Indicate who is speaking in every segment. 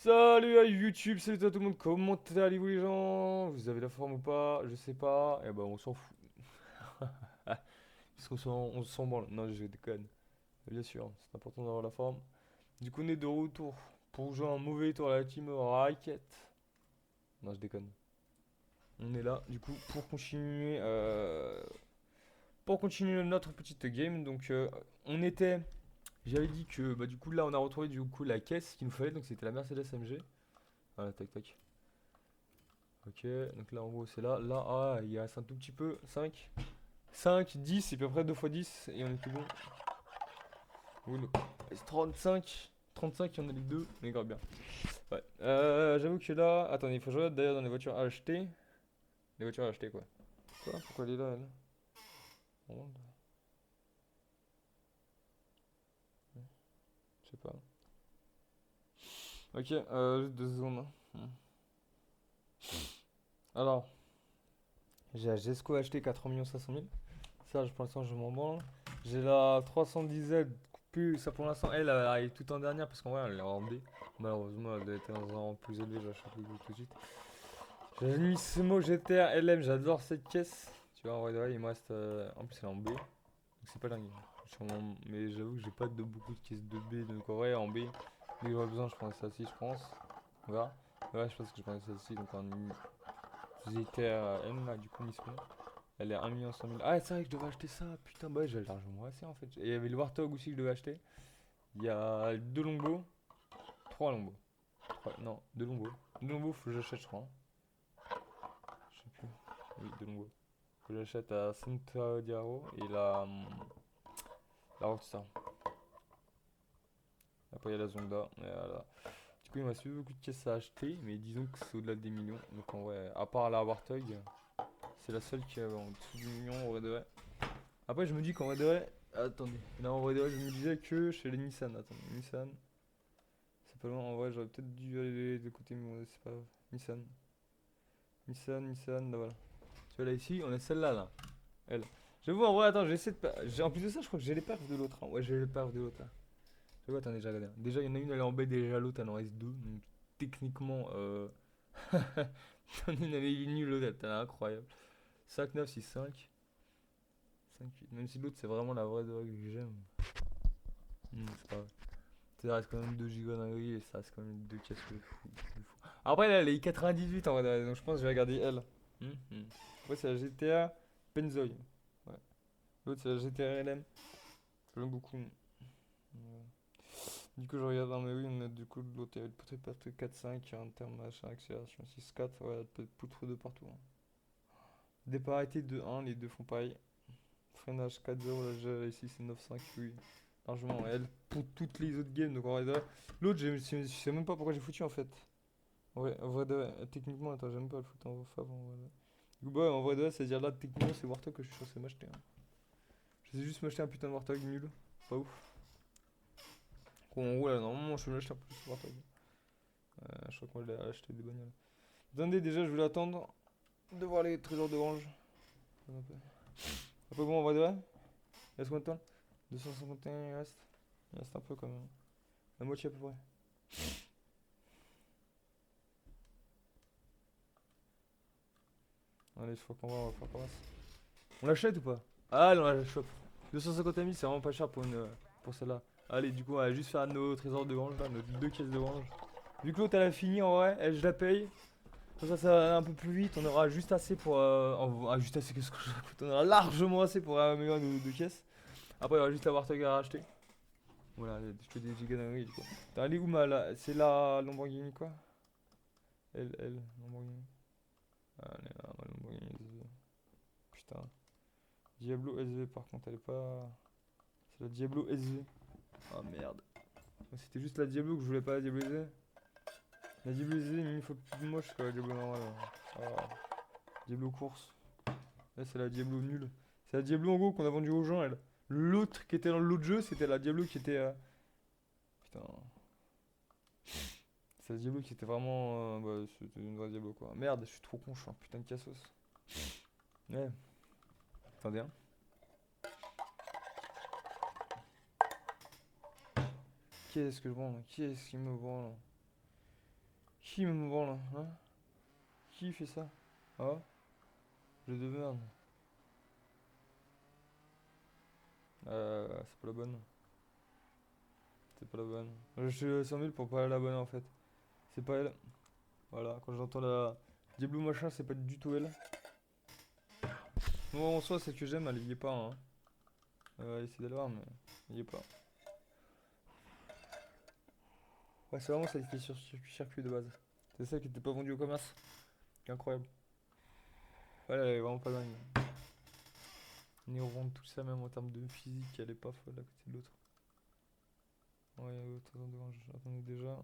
Speaker 1: Salut à YouTube, salut à tout le monde, comment allez-vous les gens? Vous avez la forme ou pas? Je sais pas, et ben on s'en fout. Parce qu'on s'en branle. Non, je déconne. Bien sûr, c'est important d'avoir la forme. Du coup, on est de retour pour jouer un mauvais tour à la team Racket. Non, je déconne. On est là, du coup, pour continuer notre petite game. Donc, on était. J'avais dit que, bah, du coup, là, on a retrouvé du coup la caisse qu'il nous fallait, donc c'était la Mercedes AMG. Voilà, tac tac. Ok, donc là en gros c'est là. Là, ah, il reste un tout petit peu. 5, 10, et puis après 2 fois 10, et on est tout bon. Oui, non. 35, il y en a les deux, mais grave bien. Ouais, j'avoue que là. Attendez, il faut que je regarde d'ailleurs dans les voitures à acheter. Les voitures à acheter quoi. Quoi? Pourquoi elle est là, elle? Oh, je sais pas. Ok, juste 2 secondes, hein. Alors, j'ai la Gesco acheté 4 500 000. Ça, pour l'instant, je m'en branle. J'ai la 310Z coupée. Ça, pour l'instant, elle arrive tout en dernière parce qu'en vrai, elle est en D. Malheureusement, elle était dans un rang plus élevé. J'achète le tout de suite. J'ai une Missimo GTR LM. J'adore cette caisse. Tu vois, en vrai, de vrai, il me reste. En plus, elle est en B. Donc, c'est pas dingue. Mais j'avoue que j'ai pas de beaucoup de caisses de B. Donc, en vrai, en B, dès que j'aurai besoin, je prends celle-ci, je pense. On verra. Ouais, je pense que je prends celle-ci. Donc, en GTR M, là, du coup, Missimo. Elle est 1 100 000. Ah, c'est vrai que je devais acheter ça. Putain, bah ouais, j'ai largement assez en fait. Et il y avait le Warthog aussi que je devais acheter. Il y a 2 longbows. 3 longbows. Non, 2 longbows. 2 longbows, faut que j'achète, je crois, hein. Je sais plus. Oui, 2 longbows. Faut que j'achète à Santa Diaro et la Rockstar. Après, il y a la Zonda. Et voilà. Du coup, il m'a suivi beaucoup de caisses à acheter. Mais disons que c'est au-delà des millions. Donc en vrai, à part la Warthog, c'est la seule qui est en dessous du million en vrai de vrai. Après, je me dis qu'en vrai de vrai. Attendez. Là, en vrai de vrai, je me disais que chez les Nissan. Attendez, Nissan. C'est pas loin. En vrai, j'aurais peut-être dû aller de côté, mais c'est pas grave. Nissan. Nissan, là voilà. Tu vois, là, ici, on a celle-là, là. Elle. J'avoue, en vrai, attends, j'essaie de. En plus de ça, je crois que j'ai les perfs de l'autre, hein. Ouais, j'ai les perfs de l'autre, là. J'avoue, attendez, j'ai regardé. Déjà, il y en a une, elle est en B, déjà, l'autre, elle en reste deux. Donc, techniquement, t'en as une, elle est nulle, l'autre, elle est incroyable. 5, 9, 6, 5. 5, 8. Même si l'autre, c'est vraiment la vraie drogue que j'aime. C'est pas vrai. Ça reste quand même 2 gigas dinguerie et ça reste quand même 2 caisses de fou. Après, là, elle est 98 en vrai, donc je pense que je vais regarder elle. Après, c'est la GTA Penzoy. Ouais. L'autre, c'est la GTA LM. J'aime beaucoup. Du coup, je regarde dans mes oui, mais du coup, l'autre, il y a peut-être 4-5, un terme machin, accélération 6-4. Ouais, peut-être poutre de partout, hein. Départ arrêté 2-1, les deux font pareil. Freinage 4-0, là, ici, c'est 9-5, oui. Largement, elle pour toutes les autres games, donc en vrai, l'autre, je sais même pas pourquoi j'ai foutu en fait. Ouais, en vrai de vrai, techniquement, attends, j'aime pas le foot en fav en vrai de vrai. Du coup, bah, en vrai de vrai, c'est-à-dire là, techniquement, c'est Warthog que je suis censé m'acheter, hein. Je sais juste m'acheter un putain de Warthog nul. Pas ouf. Gros, en gros, là, normalement, je vais m'acheter un plus Warthog. Je crois qu'on va acheter des bagnoles. Attendez, déjà, je voulais attendre de voir les trésors d'orange. Un peu bon, en vrai de vrai. Il reste combien de temps? 251, il reste. Il reste un peu quand même. La moitié à peu près. Allez, je crois qu'on va faire comme ça. On l'achète ou pas? Ah, allez, on la chope. 250 000, c'est vraiment pas cher pour celle-là. Allez, du coup, on va juste faire nos trésors de grange, là, nos 2 caisses de grange. Vu que l'autre, elle a fini, en vrai, je la paye. Comme ça va aller un peu plus vite. On aura juste assez pour. Juste assez, qu'est-ce que je raconte? On aura largement assez pour améliorer nos 2 caisses. Après, il y aura juste la Warthog à racheter. Voilà, je te dis des giganteries, du coup. T'as allé où, c'est la Lamborghini, quoi? Lamborghini. Ah, elle est là, ma Lamborghini SV. Putain. Diablo SV, par contre, elle est pas. C'est la Diablo SV. Ah merde. C'était juste la Diablo que je voulais pas la Diablo SV. La Diablo SV est une fois plus moche que la Diablo normale, hein. Ah, Diablo course. Là, c'est la Diablo nulle. C'est la Diablo en gros qu'on a vendue aux gens, elle. L'autre qui était dans l'autre jeu, c'était la Diablo qui était. Putain. C'est la Diablo qui était vraiment. Bah, c'était une vraie Diablo quoi. Merde, je suis trop con, je suis un putain de cassos. Ouais. Attendez, hein. Qu'est-ce que je vends là? Qu'est-ce qui me vend là? Qui me vend là? Hein? Qui fait ça? Ah, jeu de merde. C'est pas la bonne. C'est pas la bonne. Je suis à 100 000 pour pas la bonne en fait. C'est pas elle. Voilà, quand j'entends la Diablo machin, c'est pas du tout elle. Moi en soi, celle que j'aime, elle y est pas. Hein. Essayer d'aller voir, mais elle y est pas. Ouais, c'est vraiment celle qui est sur circuit de base. C'est celle qui était pas vendue au commerce. C'est incroyable. Ouais, elle est vraiment pas dingue. Ni on vend tout ça, même en termes de physique, elle est pas folle à côté de l'autre. Ouais, attendez déjà.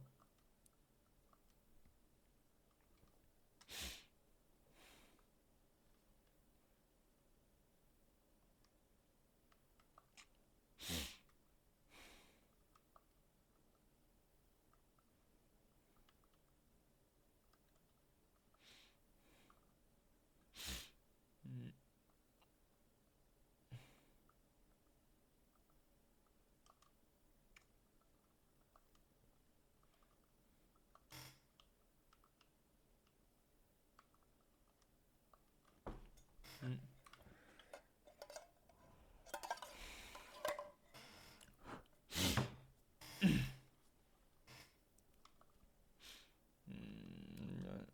Speaker 1: Hmm. Hmm. Ouais.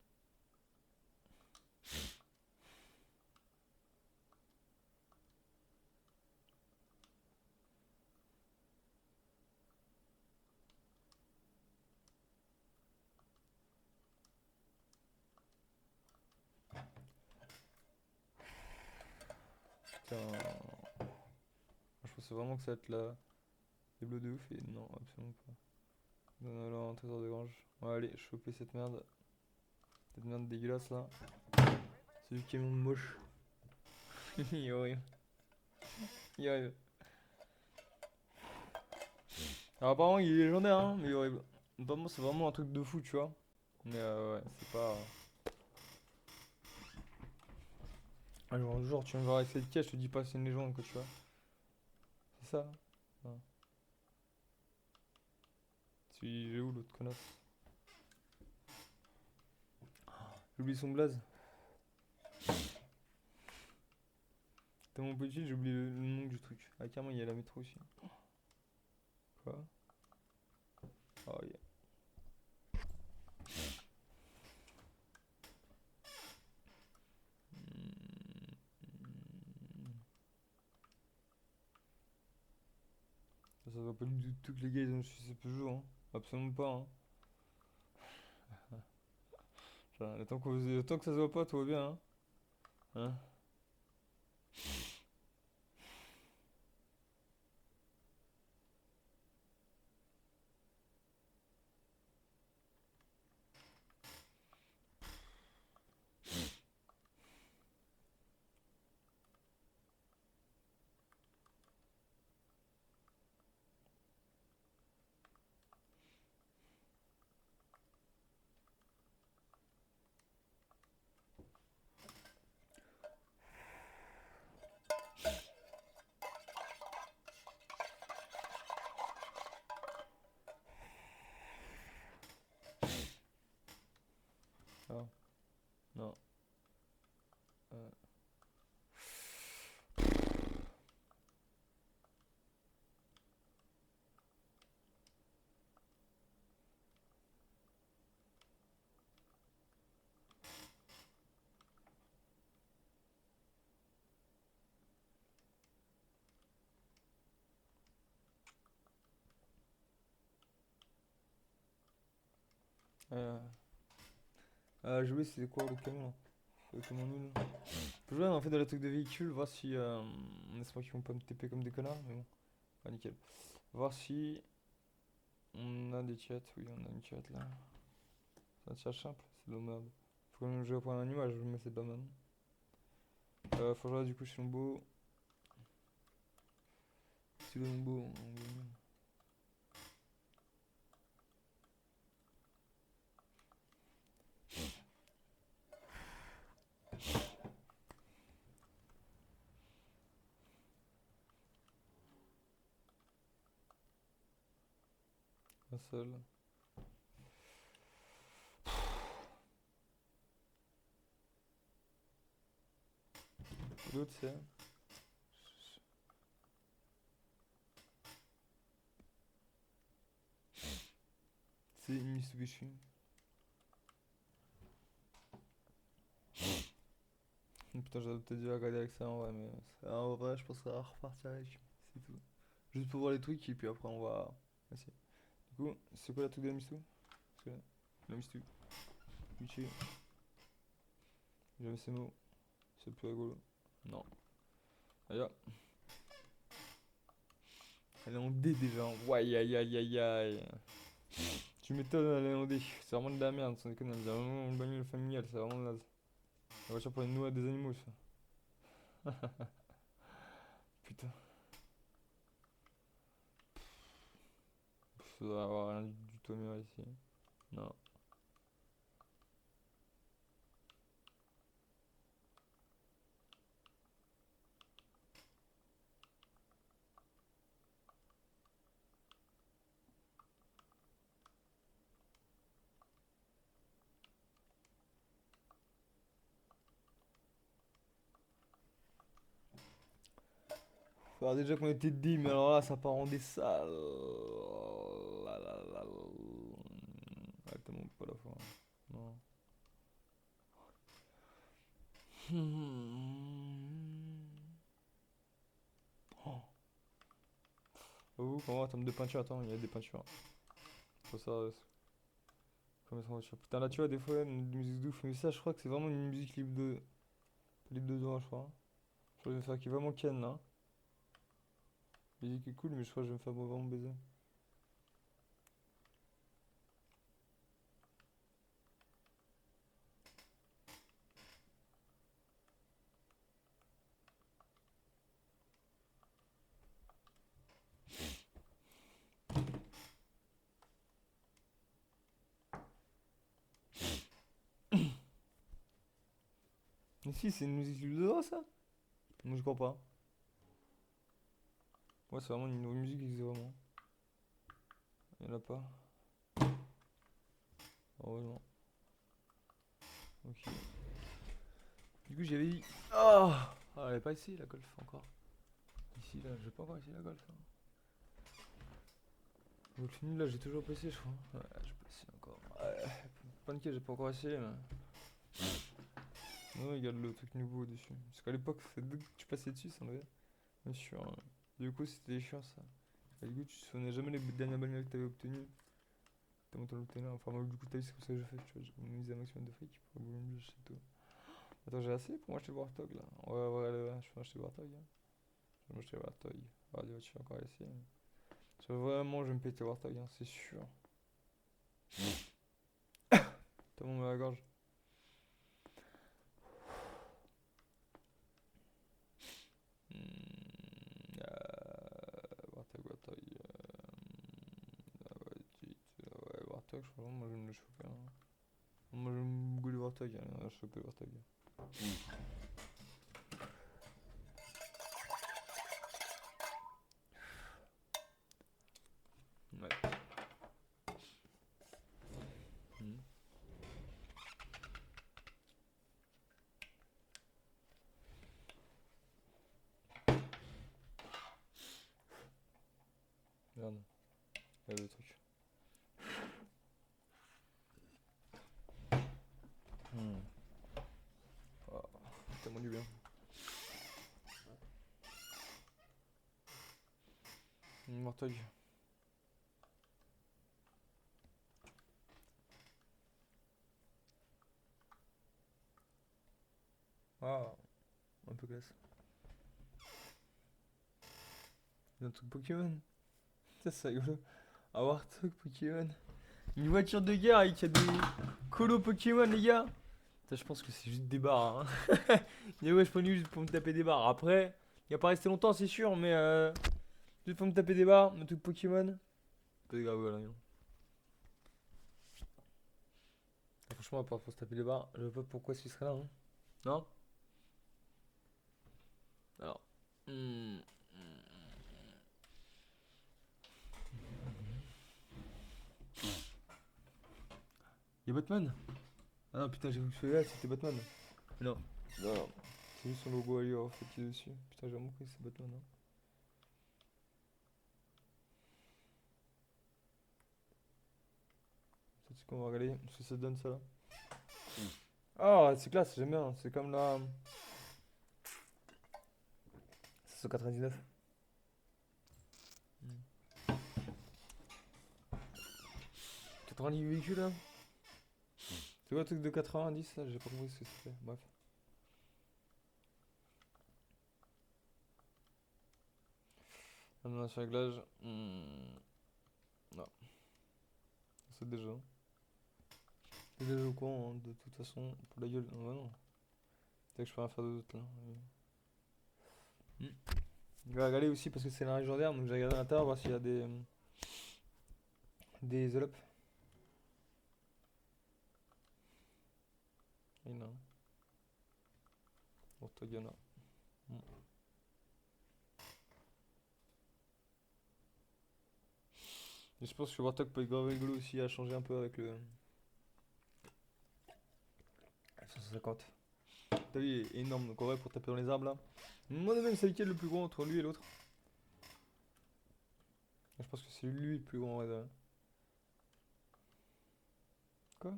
Speaker 1: Putain. Je pensais vraiment que ça allait être la Diablo de ouf et non, absolument pas. Donne alors un trésor de grange. Ouais, allez, choper cette merde. Cette merde dégueulasse là. C'est du camion moche. Il est horrible. Il est horrible. Alors apparemment il est légendaire hein, mais il est horrible. Apparemment c'est vraiment un truc de fou tu vois. Mais ouais, c'est pas... genre tu me verras avec cette cache, je te dis pas c'est une légende quoi tu vois. C'est ça? Ouais. J'ai où l'autre connasse? J'ai oublié son blaze. T'es mon petit, j'ai oublié le nom du truc. Ah carrément il y a la métro aussi. Quoi? Oh yeah. Hmm. Ça se voit pas du tout que les gars ils ont su ce Peugeot hein. Absolument pas hein. Genre, le temps que ça se voit pas, tout va bien hein. Hein? Ah, non. Euh, euh, jouer c'est quoi le camion là? Le camion nul. Faut jouer en fait dans les trucs de véhicules, voir si... on espère qu'ils vont pas me TP comme des connards, mais bon. Ah nickel. Voir si... On a des chats, oui on a une chat là. C'est un chat simple, c'est de la merde. Faut quand même jouer pour un image, mais c'est de la merde. Faut jouer du coup chez Lombo. C'est le Lombo. Un seul. L'autre c'est. C'est une Mitsubishi. Putain, j'aurais peut-être dû regarder avec ça en vrai, mais en vrai, je pense qu'on va repartir avec. C'est tout. Juste pour voir les trucs et puis après on va. Essayer. Du coup, c'est quoi la truc de la Mistu? Parce que la Mistu. Michi. Jamais ces mots. C'est plus rigolo. Non. Aïe. Elle est en D déjà. Ouais, aïe aïe aïe aïe aïe. Tu m'étonnes, elle est en D. C'est vraiment de la merde, sans déconner. C'est vraiment une bagnole familiale, c'est vraiment naze. La voiture pour les noix des animaux, ça. Putain. Ça doit avoir rien du tout mieux ici. Non. Alors déjà qu'on était dit, mais alors là, ça part en des salles. Là, là, là, là. Ah, t'as mon pas la fin. Non. Oh. Oh, comment en termes de peinture, attends, il y a des peintures. Faut ça, comme ça, voiture. Putain, là, tu vois, des fois, une musique de ouf, mais ça, je crois que c'est vraiment une musique libre de droit, je crois. Je crois que je vais faire qui est vraiment Ken, là. La musique est cool, mais je crois que je vais me faire vraiment baiser. Mais si, c'est une musique libre de droit, ça? Moi, je crois pas. Ouais, c'est vraiment une musique qui existe vraiment. Il y en a pas. Oh, ouais, non. Ok. Du coup, j'avais dit. Ah! Ah, elle est pas ici, la golf, encore. Ici, là, j'ai pas encore ici la golf. Hein. Golf nul, là, j'ai toujours pas essayé, je crois. Ouais, j'ai pas essayé encore. Ouais, Pancake, j'ai pas encore essayé, mais. Non, regarde le truc nouveau dessus. Parce qu'à l'époque, dès que tu passais dessus, ça m'avait. Bien sûr. Hein. Du coup, c'était chiant ça. Et du coup, tu te souvenais jamais les dernières bagnoles que t'avais obtenues. T'as monté l'obtenir. Enfin, moi, du coup, t'as vu, c'est comme ça que je fais. Tu vois, j'ai mis un maximum de fric pour le volume, c'est tout. Attends, j'ai assez pour m'acheter le Warthog là. Ouais, ouais, ouais, je peux m'acheter le Warthog. Hein. Je vais m'acheter le Warthog. Ah, des voitures encore ici. Hein. Parce que vraiment, je vais me péter le Warthog, hein, c'est sûr. T'as mon à la gorge. Warthog, Warthog. Ouais, Warthog, je crois. Moi, je vais me le choper. Hein. Moi, je vais me goûter le Warthog. Hein. Je vais choper le Warthog. Ouais. Hmm. Merde. Il y a le truc. Hmm. Oh, tellement du bien. Warthog. Ah, un peu classe. Il y a un truc Pokémon. Ça, c'est rigolo. Un Warthog Pokémon. Une voiture de guerre avec des colos Pokémon, les gars. Ça, je pense que c'est juste des barres. Hein. Mais ouais, je prends juste pour me taper des barres. Après, il va pas rester longtemps, c'est sûr, mais juste pour me taper des barres, un truc Pokémon. Pas grave, voilà. Franchement, à part pour se taper les barres, je vois pas pourquoi ce serait là. Hein. Non? Alors. Hmm. Y'a Batman? Ah non, putain, j'ai vu que celui-là, c'était Batman. Non. Non. C'est juste son logo à lui, en fait, qui est dessus. Putain, j'ai vraiment pris ces bottes maintenant. Ça, c'est qu'on va regarder ce que ça donne ça là. Ah, c'est classe, j'aime bien. C'est comme la 799. 90 véhicules là. C'est quoi le truc de 90 là? J'ai pas compris ce que c'était. Bref. Maintenant sur réglage. Non, c'est déjà. C'est déjà au courant, hein, de toute façon. Pour la gueule. Ah bah non. C'est que je peux rien faire d'autre là. Hmm. Je vais regarder aussi parce que c'est la légendaire. Donc j'ai regardé à l'intérieur voir s'il y a des up. Et non. Orthogona. Hmm. Et je pense que Warthog peut être grave rigolo aussi à changer un peu avec le 150. T'as vu, il est énorme, donc en vrai pour taper dans les arbres là. Moi de même, c'est lequel le plus gros entre lui et l'autre? Je pense que c'est lui le plus grand en vrai, de vrai. Quoi?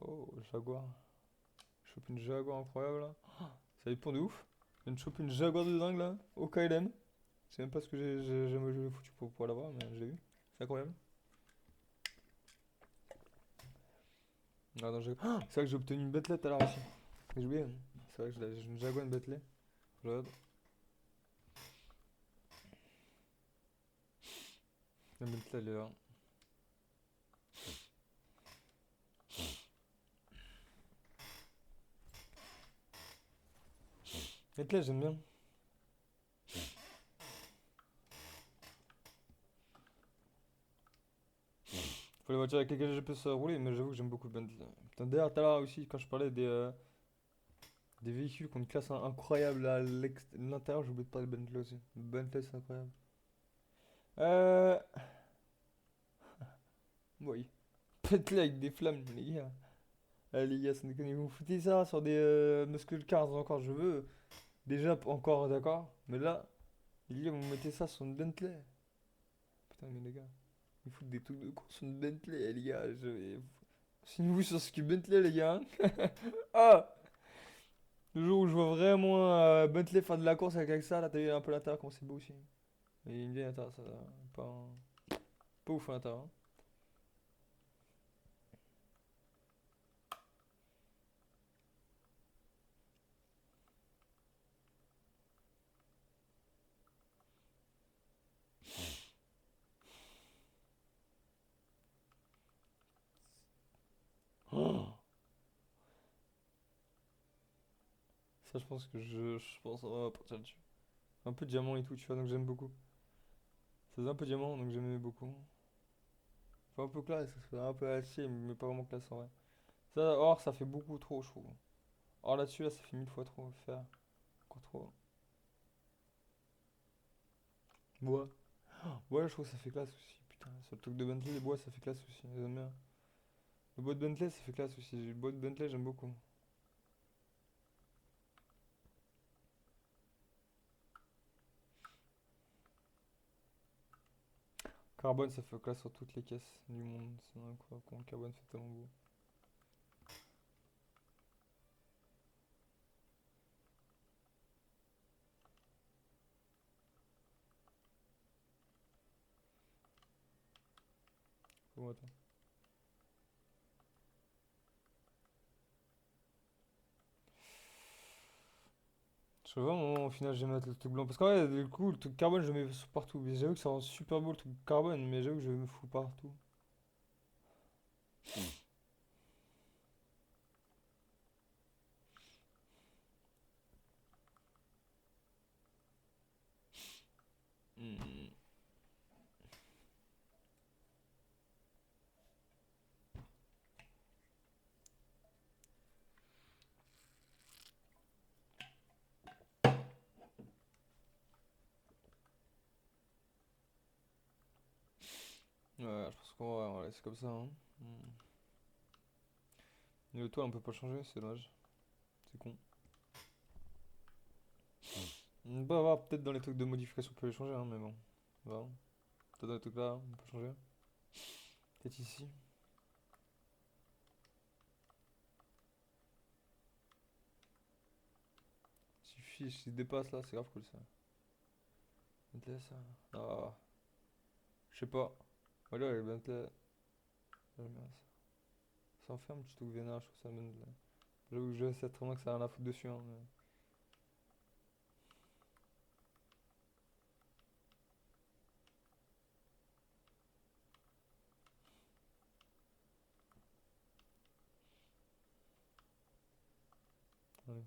Speaker 1: Oh, Jaguar. Je chope une Jaguar incroyable là. Ça dépend de ouf. Je viens de choper une Jaguar de dingue là, au KLM. Je sais même pas ce que j'ai foutu pour l'avoir, mais j'ai eu. C'est incroyable. Ah non, c'est vrai que j'ai obtenu une Bentley tout à l'heure aussi. J'ai oublié. C'est vrai que j'ai une Jaguar, une Bentley. Je regarde. La Bentley elle est là. Bentley j'aime bien. Faut les voitures avec lesquelles je peux se rouler, mais j'avoue que j'aime beaucoup le Bentley. Putain, d'ailleurs, tout à l'heure aussi, quand je parlais des véhicules qui ont une classe incroyable à l'intérieur, j'ai oublié de parler de Bentley aussi. Bentley, c'est incroyable. Euh. Oui. Bentley avec des flammes, les gars. Les gars, ça déconne. Vous foutez ça sur des Muscle Cars encore, je veux. Déjà, encore d'accord. Mais là, les gars, vous mettez ça sur une Bentley. Putain, mais les gars, ils foutent des trucs de course sur une Bentley, les gars. Signez-vous sur ce qui est Bentley, les gars. Ah! Le jour où je vois vraiment Bentley faire de la course avec ça, là, t'as vu un peu l'intérieur, comment c'est beau aussi. Et une vieille intérieur, ça, pas, pas ouf à l'intérieur, hein. Oh, ça, je pense que je pense qu'on va partir dessus. Un peu diamant et tout, tu vois, donc j'aime beaucoup. Ça faisait un peu diamant, donc j'aimais beaucoup. Enfin, un peu classe, ça fait un peu acier, mais pas vraiment classe en vrai. Ça, or, ça fait beaucoup trop, je trouve. Or, là-dessus, là, ça fait 1000 fois trop à faire. Encore trop. Bois. Ouais, je trouve que ça fait classe aussi. Putain, sur le truc de Bentley, les bois, ça fait classe aussi. J'aime bien. Le bois de Bentley, ça fait classe aussi. Le bois de Bentley, j'aime beaucoup. Carbone, ça fait classe sur toutes les caisses du monde. C'est incroyable comment le carbone fait tellement beau. Comment attends. Je sais vraiment, au final, j'aime mettre le truc blanc. Parce qu'en vrai, du coup, le truc carbone, je le mets partout. Mais j'avoue que ça rend super beau le truc carbone, mais j'avoue que je me fous partout. Hmm. Ouais, je pense qu'on va laisser comme ça, hein. Hmm. Et le toit, on peut pas le changer, c'est dommage. C'est con. On peut avoir peut-être dans les trucs de modification, on peut les changer, hein, mais bon. Voilà. Peut-être dans les trucs là, on peut changer. Peut-être ici. Suffit, s'il dépasse là, c'est grave cool ça. Bentley, ça. Ah, je sais pas. Voilà, les Bentley. J'aime bien ça. Ça enferme, tu trouves vénère, je trouve ça même. J'avoue que je sais très bien que ça a rien à foutre dessus, hein, mais... Allez.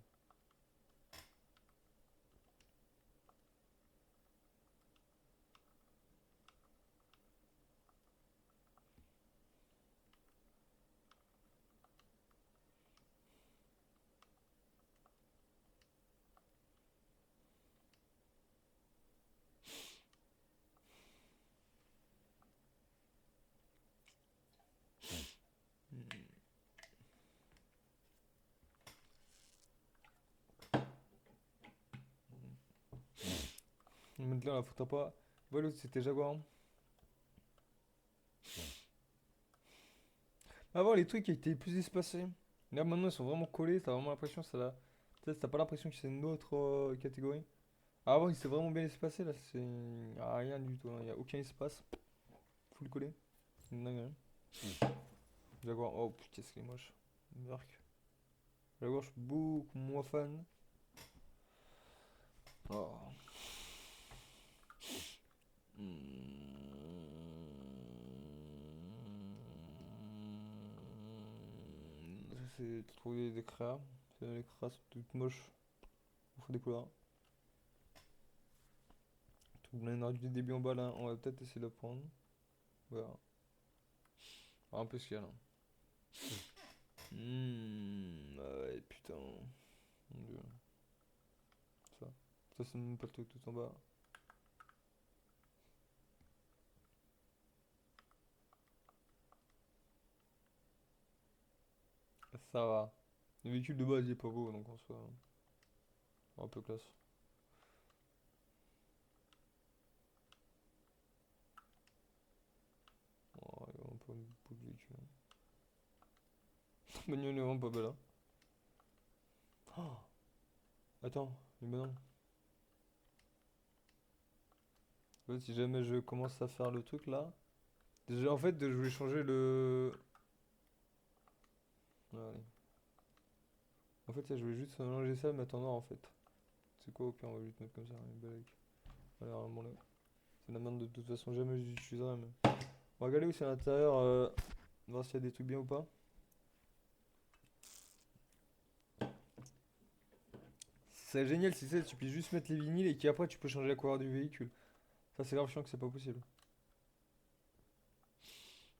Speaker 1: Bentley, on la foutra pas. Voilà, l'autre c'était Jaguar. Avant, les trucs étaient plus espacés. Là, maintenant, ils sont vraiment collés. T'as vraiment l'impression que ça l'a. Tu sais, t'as pas l'impression que c'est une autre catégorie. Avant, il s'est vraiment bien espacé. Là, c'est. Y a rien du tout, hein. Y a aucun espace. Full collé. C'est une dinguerie. Jaguar. Oh putain, c'est moche. Merc. Jaguar, je suis beaucoup moins fan. Oh. Ça, c'est trouver des créas. Les créas sont toutes moches. Il faut des couleurs. Tout on a du début en bas là. On va peut-être essayer de le prendre. Voilà. Ah, un peu ce qu'il y a là. Ouais, putain. Mon Dieu. Ça. Ça, c'est même pas le truc tout en bas. Ça va. Le véhicule de base il est pas beau donc on soit un peu classe. Oh, il est vraiment pas beau le véhicule. La bagnole est vraiment pas belle, hein. Oh, attends, mais bah non. En fait, si jamais je commence à faire le truc là. Déjà, en fait, je voulais changer le. Ouais. En fait, ça, je voulais juste mélanger ça, mais attends, non, en fait. C'est quoi, au pire, on va juste mettre comme ça, une blague. Allez, vraiment là. C'est de la merde de toute façon, jamais j'utiliserai, mais. On va regarder où c'est à l'intérieur, voir s'il y a des trucs bien ou pas. C'est génial si tu peux juste mettre les vinyles et qu'après tu peux changer la couleur du véhicule. Ça, c'est grave chiant que c'est pas possible.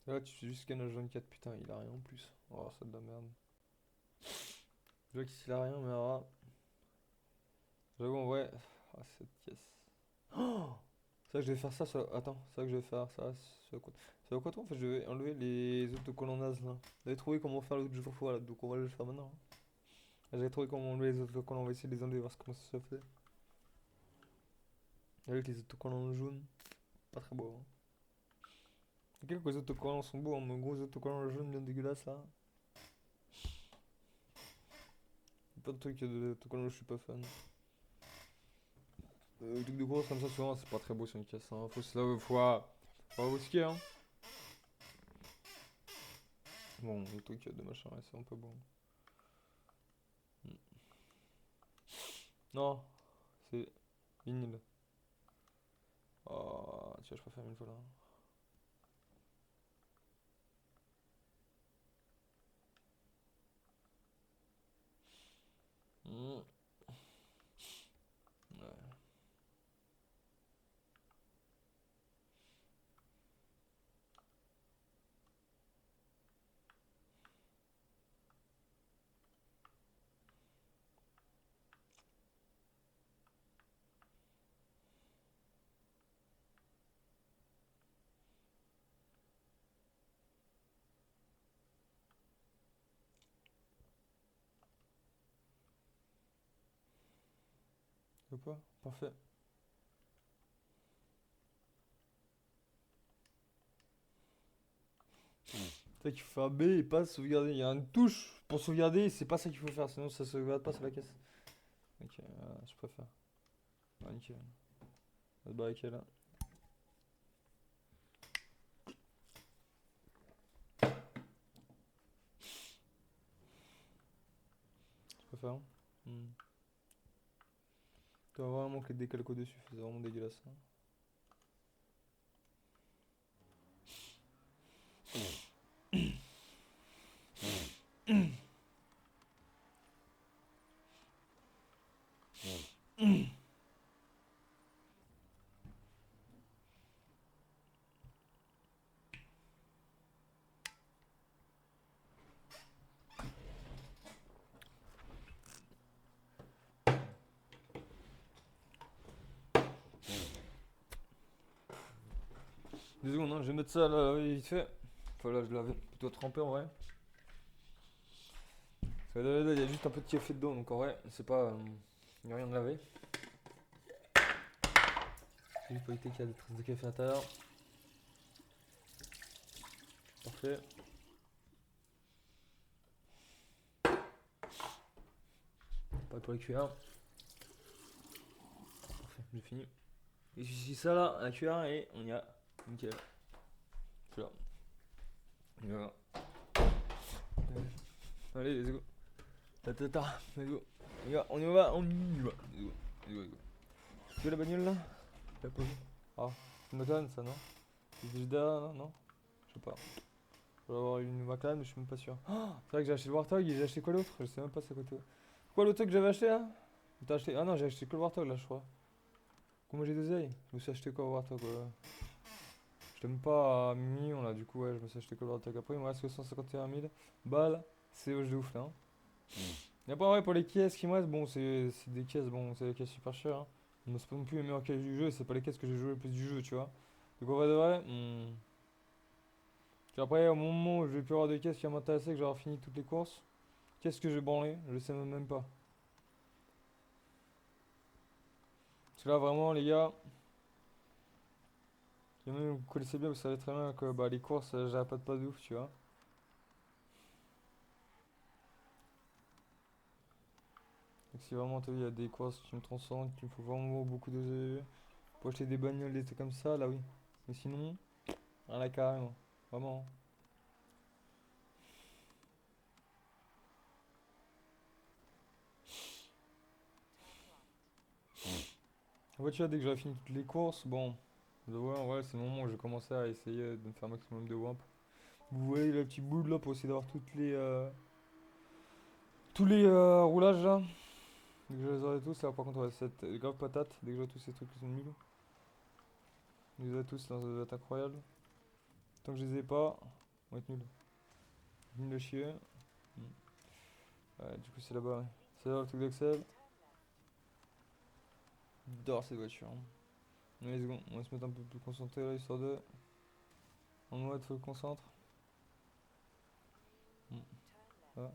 Speaker 1: Là, tu fais juste scan H24, putain, il a rien en plus. Oh, c'est de la merde. Je vois qu'ici il a rien, mais alors là, j'avoue, en vrai. Ah, cette pièce. Oh, c'est vrai que je vais faire ça, attends, c'est vrai que je vais faire ça, ça va quoi toi en fait, je vais enlever les autocollants nazes là. J'avais trouvé comment faire l'autre jour, voilà, donc on va le faire maintenant, hein. J'avais trouvé comment enlever les autocollants, on va essayer de les enlever, voir comment ça se fait. Avec les autocollants jaunes, pas très beau, hein. Quelques autocollants sont beaux, hein, mais gros autocollants jaunes bien dégueulasses là. Pas de trucs de autocollants, je suis pas fan. Les trucs de course comme ça, souvent, c'est pas très beau sur une caisse, hein. Faut avoir skier, hein. Bon, les trucs de machin, ouais, c'est un peu bon. Hmm. Non, c'est vinyle. Oh, tiens, je préfère une fois là. Hmm. Ouais. Tu vois pas? Parfait. C'est qu'il faut faire B et pas sauvegarder. Il y a une touche pour sauvegarder, c'est pas ça qu'il faut faire, sinon ça sauvegarde pas sur la caisse. Ok, je préfère. Ah, nickel. On va se barriquer là. Je préfère. Hmm. Tu vas vraiment que les décalcos dessus, c'est vraiment dégueulasse, hein. Deux secondes, hein, je vais mettre ça là vite fait. Enfin là, je l'avais plutôt trempé en vrai. Parce que là, il y a juste un petit effet dedans, donc en vrai, c'est pas. Il n'y a rien de laver. J'ai juste pour éviter qu'il y a des traces de café à l'intérieur. Parfait. Pas pour les cuillères. Parfait, j'ai fini. Et j'utilise ça là, la cuillère, et on y a. Nickel. C'est là. Voilà. Allez, let's go. Ta, let's go. On y va, on y va. Let's go, let's go, let's go. Tu veux la bagnole là? La pose. Ah, c'est une McLaren ça, non? C'est Vegeta, non? Je sais pas. Je vais avoir une McLaren, mais je suis même pas sûr. Oh, c'est vrai que j'ai acheté le Warthog et j'ai acheté quoi d'autre? Je sais même pas c'est quoi tout. Quoi l'autre truc que j'avais acheté là? T'as acheté. Ah non, j'ai acheté que le Warthog là, je crois. Comment j'ai deux ailes? Je me suis acheté quoi au Warthog? Je t'aime pas à million là, du coup, ouais, je me suis acheté que le Warthog. Après, il me reste que 151 000 balles. C'est hoche de ouf là, hein. Et après, ouais, pour les caisses qui me restent, bon, c'est des caisses, bon, c'est des caisses super chères, hein. Mais c'est pas non plus les meilleures caisses du jeu, c'est pas les caisses que j'ai joué le plus du jeu, tu vois. Donc, en vrai de vrai, puis après, au moment où je vais plus avoir de caisses qui vont m'intéresser, que j'aurai fini toutes les courses, qu'est-ce que je vais branler? Je sais même pas. Parce que là, vraiment, les gars, et même vous connaissez bien, vous savez très bien que bah, les courses, j'arrête pas de ouf, tu vois. Donc, si vraiment, il y a des courses qui me transcendent, qu'il me faut vraiment beaucoup de pour acheter des bagnoles, des trucs comme ça, là oui. Mais sinon, rien là carrément. Vraiment. En fait, tu vois, dès que j'aurai fini toutes les courses, bon, je vois, en vrai, c'est le moment où je vais commencer à essayer de me faire un maximum de wamp. Vous voyez le petit bout là pour essayer d'avoir tous les roulages là. Dès que je les aurai tous, là par contre, ouais, cette grave patate, dès que j'aurai tous ces trucs qui sont nuls. Je les ai tous, là, ça va être incroyable. Tant que je les ai pas, on va être nuls. Nul à chier. Hmm. Ouais, du coup, c'est là-bas, ouais. C'est là le truc d'Excel. J'adore cette voiture, hein. Allez, let's go, on va se mettre un peu plus concentré là, histoire de. En mode, faut le concentre. Hmm. Voilà.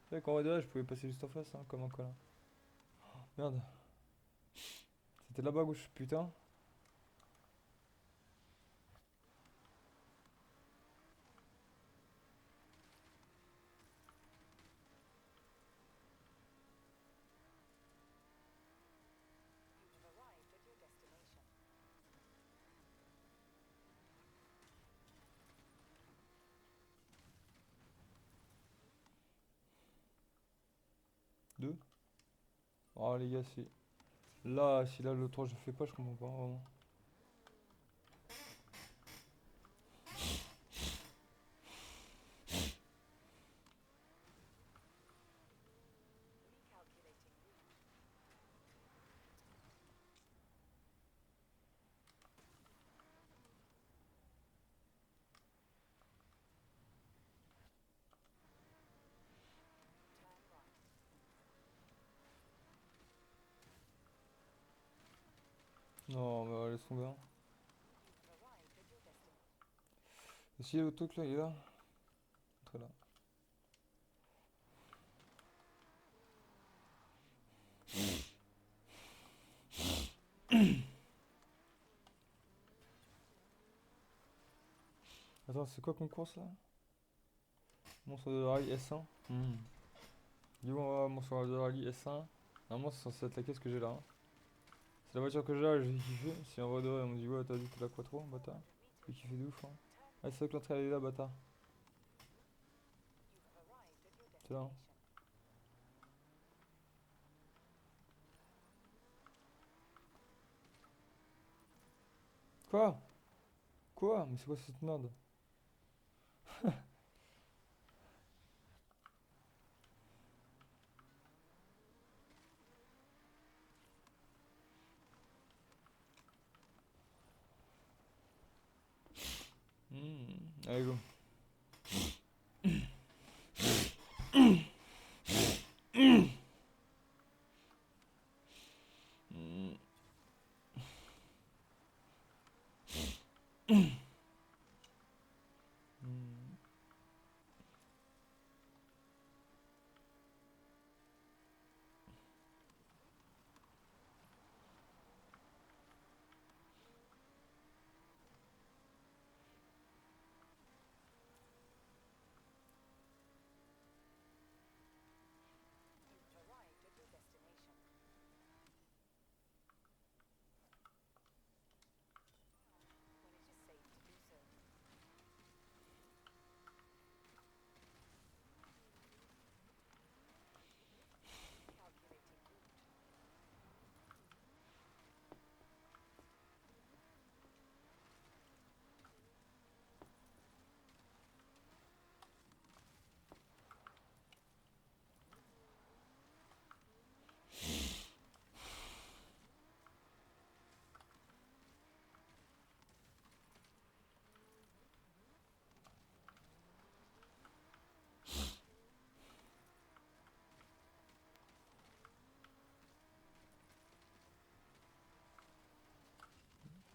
Speaker 1: C'est vrai qu'en vrai de vrai, je pouvais passer juste en face, hein, comme un connard. Merde, c'était là-bas gauche, putain. Deux. Oh les gars, si. Là, si là le 3 je fais pas, je comprends pas vraiment. Non, mais ouais, laisse tomber, hein. Et si le truc là, il est là. Très là. Attends, c'est quoi comme course là? Monstre de rallye S1. Du coup, on va monstre de rallye S1. Normalement, c'est censé être la caisse que j'ai là, hein. C'est la voiture que j'ai là, j'ai kiffé. Si en vrai de vrai, on me dit, ouais, t'as dit que la quattro, bâtard. J'ai kiffé de ouf, hein. Ah, c'est vrai que l'entrée elle est là, bâtard. C'est là, hein. Quoi? Quoi? Mais c'est quoi cette merde? Allez, go. Hmm. Hmm.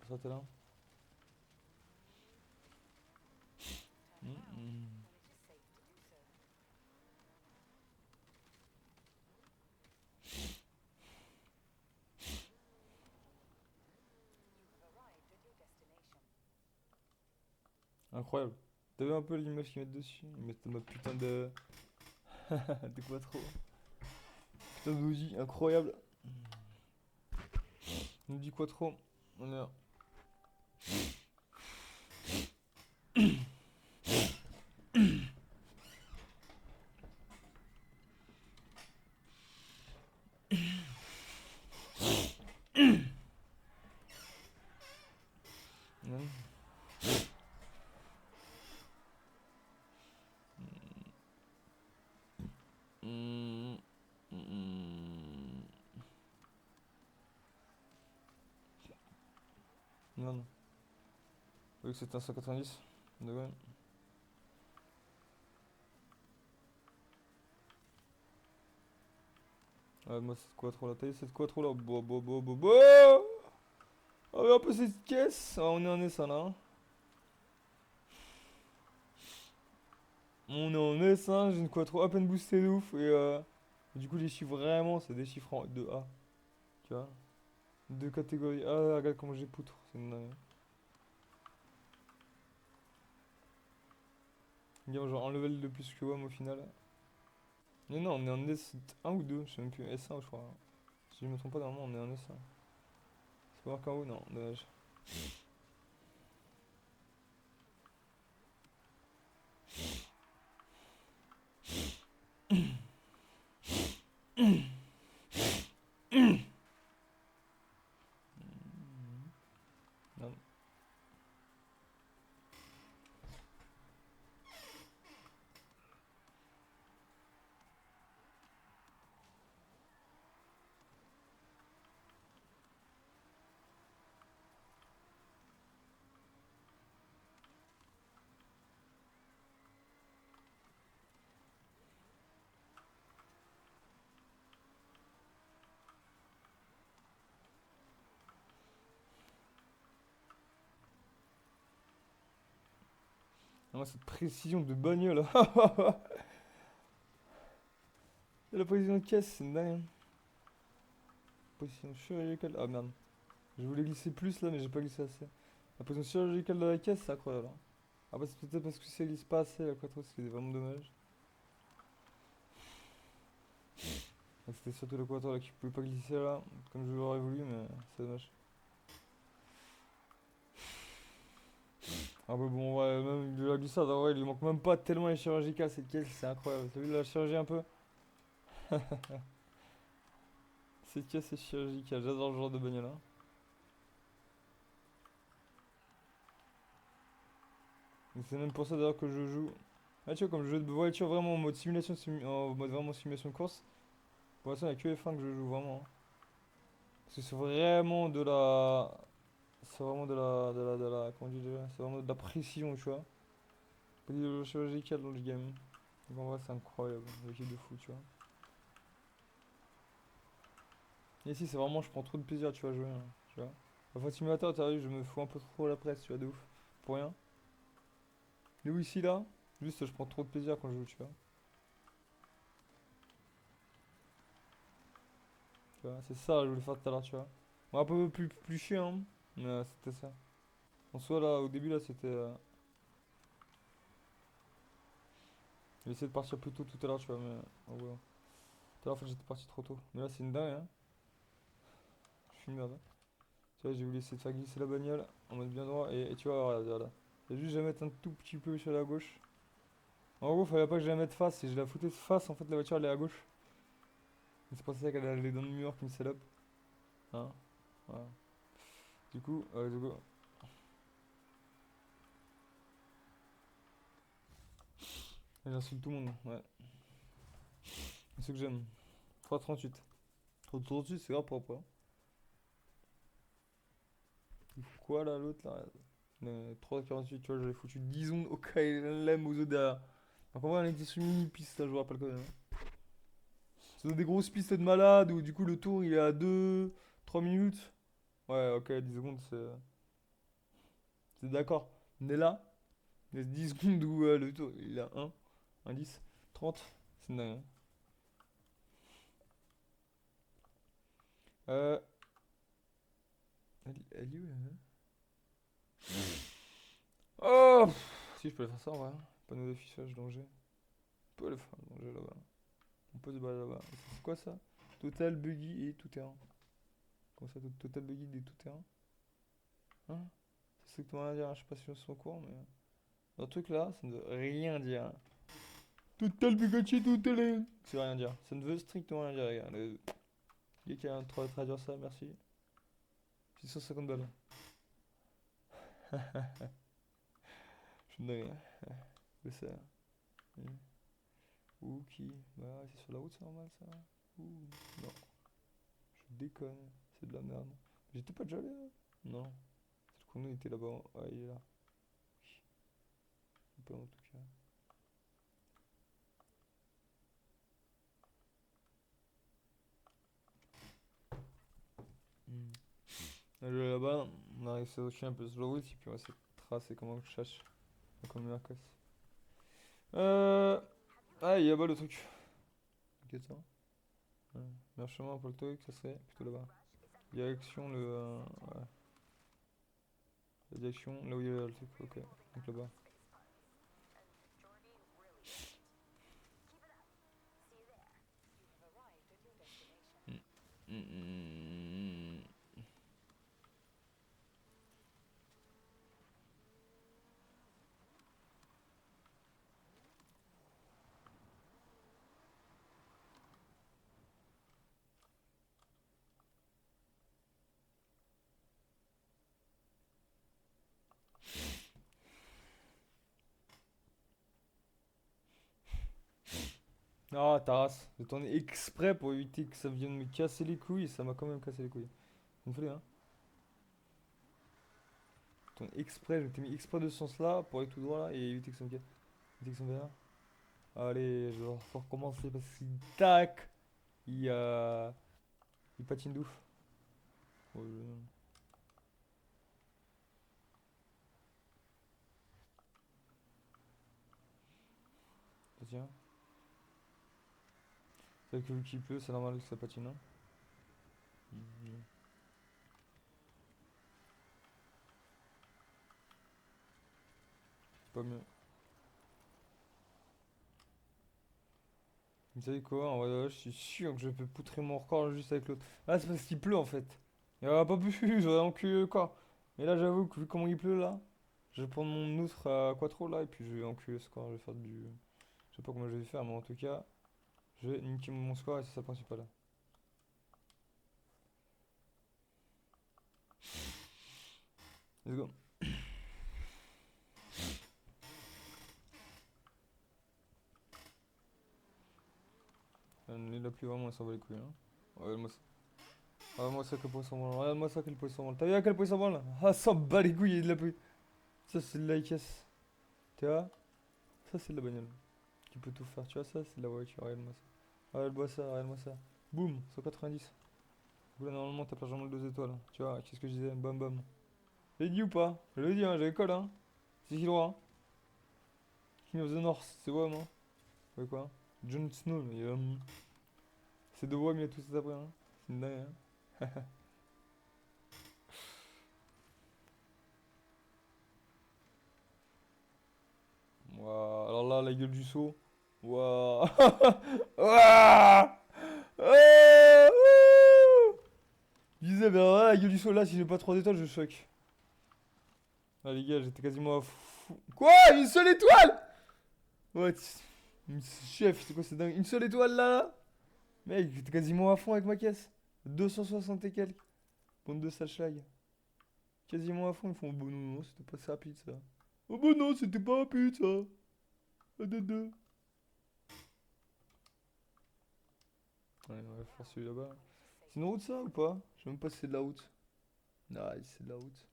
Speaker 1: Ça, t'es là? Hmm. Incroyable. T'as vu un peu l'image qu'ils mettent dessus? Ils mettent ma putain de. De quattro. Putain d'Audi, incroyable. On dit quattro. On est là. Non. Hmm. Hmm. Non, non. Oui, que c'était un 190. De ouais. Ouais, moi, c'est quoi trop la taille? C'est quoi trop là? Bo. Ah, ouais, un peu cette caisse. Ah, on est en S1 là, hein. On est en S1, j'ai une quattro à peine boostée de ouf. Du coup, les chiffres vraiment, c'est des chiffres en 2A. Tu vois? Deux catégories. Ah, regarde comment j'ai poutre. C'est une dinguerie. Bien, genre un level de plus que WAM au final. Mais non, on est en S1 ou 2, je sais même plus. S1, je crois. Si je me trompe pas, normalement, on est en S1. C'est pas marqué en haut? Non, dommage. Non. Moi, cette précision de bagnole. Et la précision de caisse, c'est une dingue, hein. Position chirurgicale. Ah merde. Je voulais glisser plus là, mais j'ai pas glissé assez. La position chirurgicale de la caisse, c'est incroyable, hein. Ah bah c'est peut-être parce que ça glisse pas assez la quattro, c'est vraiment dommage. Donc c'était surtout le quattro là qui pouvait pas glisser là, comme je l'aurais voulu, mais c'est dommage. Ah bah bon, ouais, même de la glissade, en vrai, il lui manque même pas tellement les chirurgicales, cette caisse, c'est incroyable. T'as vu la chirurgie un peu? Cette caisse c'est chirurgical, j'adore le genre de bagnole hein. Et c'est même pour ça d'ailleurs que je joue. Ah tu vois, comme jeu de voiture vraiment en mode simulation, en mode vraiment simulation de course, pour l'instant il n'y a que F1 que je joue vraiment, hein. Parce que c'est vraiment de la. C'est vraiment de la. Comment on dit déjà? C'est vraiment de la précision, tu vois. Pas de chirurgical dans le game. Donc en vrai c'est incroyable, l'équipe de fou, tu vois. Et ici c'est vraiment, je prends trop de plaisir, tu vois, à jouer, hein, tu vois. Enfin, simulateur, t'as vu, je me fous un peu trop la presse, tu vois, de ouf. Pour rien. Mais oui, ici là, juste je prends trop de plaisir quand je joue, tu vois. Tu vois, c'est ça, je voulais faire tout à l'heure, tu vois. Bon, un peu plus chiant, hein, mais c'était ça. En soi, là, au début, là, c'était. J'ai essayé de partir plus tôt tout à l'heure, tu vois, mais. Oh, ouais. Tout à l'heure, en fait, j'étais parti trop tôt. Mais là, c'est une dingue, hein. Je suis une merde, hein. Tu vois, j'ai voulu essayer de faire glisser la bagnole en mode bien droit, et tu vois, regarde, regarde. J'ai juste à mettre un tout petit peu sur la gauche. En gros, fallait pas que je la mette face, si je la foutais face, en fait, la voiture, elle est à gauche. Et c'est pour ça qu'elle est dans le mur qui me salope. Hein, voilà. Du coup, j'insulte tout le monde, ouais. C'est ce que j'aime. 3,38. 3,38, c'est grave propre, hein. Il fout quoi là, l'autre là? 3,48, tu vois, j'avais foutu 10 secondes au KLM aux autres derrière. Donc en vrai, on était sur une mini-piste, ça, je vous rappelle quand même, hein. C'est des grosses pistes de malade où du coup le tour il est à 2, 3 minutes. Ouais, ok, 10 secondes, c'est d'accord. On est là, il y a 10 secondes où le tour il est à 1, 10, 30. C'est dingue, hein. Euh. Elle est où là? Oh! Si je peux le faire ça en vrai, hein. Panneau d'affichage danger. On peut le faire danger là-bas. On peut se balader là-bas. C'est quoi ça? Total buggy et tout terrain. Comment ça, total buggy et tout terrain? Hein? C'est strictement rien dire, hein. Je sais pas si je suis au courant, mais. Dans le truc là, ça ne veut rien dire, hein. Total buggy tout terrain. Ça veut rien dire. Ça ne veut strictement rien dire, les gars. Le gars qui a un droit de traduire ça, merci. 650 balles. Je suis dingue, hein. Je sais, hein. Ou qui? Bah, c'est sur la route, c'est normal ça. Ouh, non. Je déconne, c'est de la merde. J'étais pas déjà allé là? Non. C'est le chrono, il était là-bas. Ouais, il est là. Pas en tout cas. Hmm. Allez, là-bas, on a réussi à toucher un peu sur la route, et puis on va essayer de tracer comment je cherche. Comme une casse. Euh. Ah, il y a bas le truc. T'inquiète ça. Ouais. Meilleur chemin pour le truc, ça serait plutôt là-bas. Direction le. Ouais. La direction, là où il y a le truc, ok. Donc là-bas. Hmm. Hmm, hmm, hmm. Ah, Taras, j'ai tourné exprès pour éviter que ça vienne me casser les couilles et ça m'a quand même cassé les couilles. Une fois, hein. J'ai tourné exprès, je m'étais mis exprès de ce sens-là pour aller tout droit là et éviter que ça me casse. Éviter que ça me vienne là. Allez, je vais recommencer parce que tac, il, euh, il patine d'ouf. Oh, tiens, c'est vrai que vu qu'il pleut, c'est normal que ça patine, hein. Mhm. pas mieux. Vous savez quoi? En vrai, je suis sûr que je peux poutrer mon record juste avec l'autre. Ah, c'est parce qu'il pleut en fait. Il n'y aura pas plus, j'aurais enculé le corps. Mais là, j'avoue que vu comment il pleut là, je vais prendre mon outre à quattro là et puis je vais enculer ce score. Je vais faire du. Je sais pas comment je vais faire, mais en tout cas, je vais niquer mon score et c'est ça le principal là. Let's go. Il a plus vraiment, il s'en bat les couilles. Hein. Regarde-moi ça. Regarde-moi ça, quel poisson volant. Regarde-moi ça, quel poisson volant. T'as vu à quel poisson volant là? Ah, ça bat les couilles, il a plus. Ça, c'est de la caisse. Tu vois? Ça, c'est de la bagnole. Qui peut tout faire. Tu vois, ça, c'est de la voiture. Regarde-moi ça. Regarde-moi ça, regarde-moi ça. Boum, 190. Là, normalement, t'as largement le 2 étoiles. Tu vois, qu'est-ce que je disais? Bam bam. J'ai dit ou pas? Je l'ai dit, hein, j'avais call, hein. C'est qui le roi? Hein. King of the North, c'est ouais, moi. Ouais, quoi? Jon Snow, mais c'est de voix, mais il y a tout ça après, hein. C'est une dingue, hein. Ouah, alors là, la gueule du saut. Waouh! Ouah! Ah, ouh. Je disais, mais alors là, la gueule du saut, là, si j'ai pas 3 étoiles, je choque. Ah, les gars, j'étais quasiment à fou. Quoi? Une seule étoile? Ouais, chef, c'est quoi, c'est dingue. Une seule étoile là, là? Mec, j'étais quasiment à fond avec ma caisse. 260 et quelques. Bande de sale schlag. Quasiment à fond, ils font, oh bah non, non, c'était pas ça rapide ça. Oh bah non, c'était pas rapide ça. Ah, deux. Ouais, on va faire celui là-bas. C'est une route ça ou pas? Je sais même pas si c'est de la route. Nice, c'est de la route.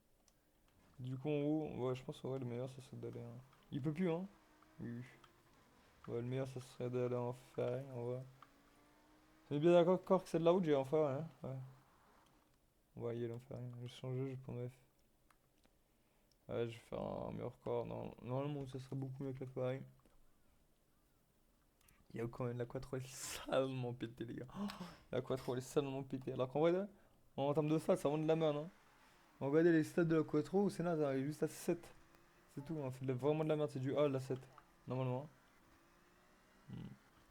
Speaker 1: Du coup, en haut, ouais, je pense ouais, le meilleur ça serait d'aller. Il peut plus, hein? Oui. Ouais, le meilleur ça serait d'aller en ferry, en vrai. On est bien d'accord que c'est de la route, j'ai en ferry, hein? Ouais. On va y aller en ferry. Je vais changer, je prends F. Ouais, je vais faire un meilleur corps. Normalement, ça serait beaucoup mieux que la ferry. Il y a quand même la quattro, elle est salement pétée, les gars. Oh, la quattro, elle est salement pétée. Alors qu'en vrai, là, en termes de stats, ça vraiment de la merde, hein. Regardez les stats de la quattro, au Sénat, ça arrive juste à 7. C'est tout, hein. C'est vraiment de la merde, c'est du A, la 7. Normalement. Hein.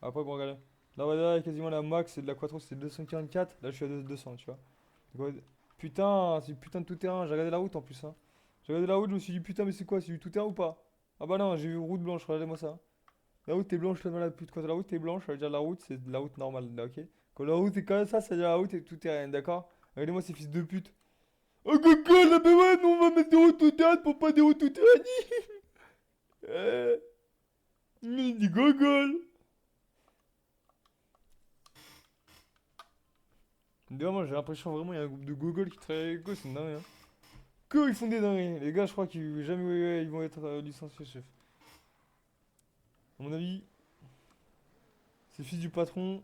Speaker 1: Après, bon, regardez. Là, ouais, quasiment la max, c'est de la quattro, c'est 244. Là, je suis à 200, tu vois. Donc, ouais, putain, c'est du putain de tout terrain. J'ai regardé la route en plus, hein. J'ai regardé la route, je me suis dit, putain, mais c'est quoi? C'est du tout terrain ou pas? Ah bah non, j'ai vu route blanche, regardez-moi ça. La route est blanche, là, quand la route est blanche, ça veut dire la route, c'est de la route normale, là, ok? Quand la route est comme ça veut dire la route est tout terrain, d'accord? Regardez-moi ces fils de pute. Oh, Google, là, mais ouais, nous, on va mettre des routes tout terrain pour pas des routes tout terrain. Il dit Google. Vraiment, j'ai l'impression vraiment, il y a un groupe de Google qui travaille avec eux, c'est une dingue, hein. Que ils font des dingueries. Les gars, je crois qu'ils jamais ouais, ils vont être licenciés, chef. À mon avis, c'est fils du patron.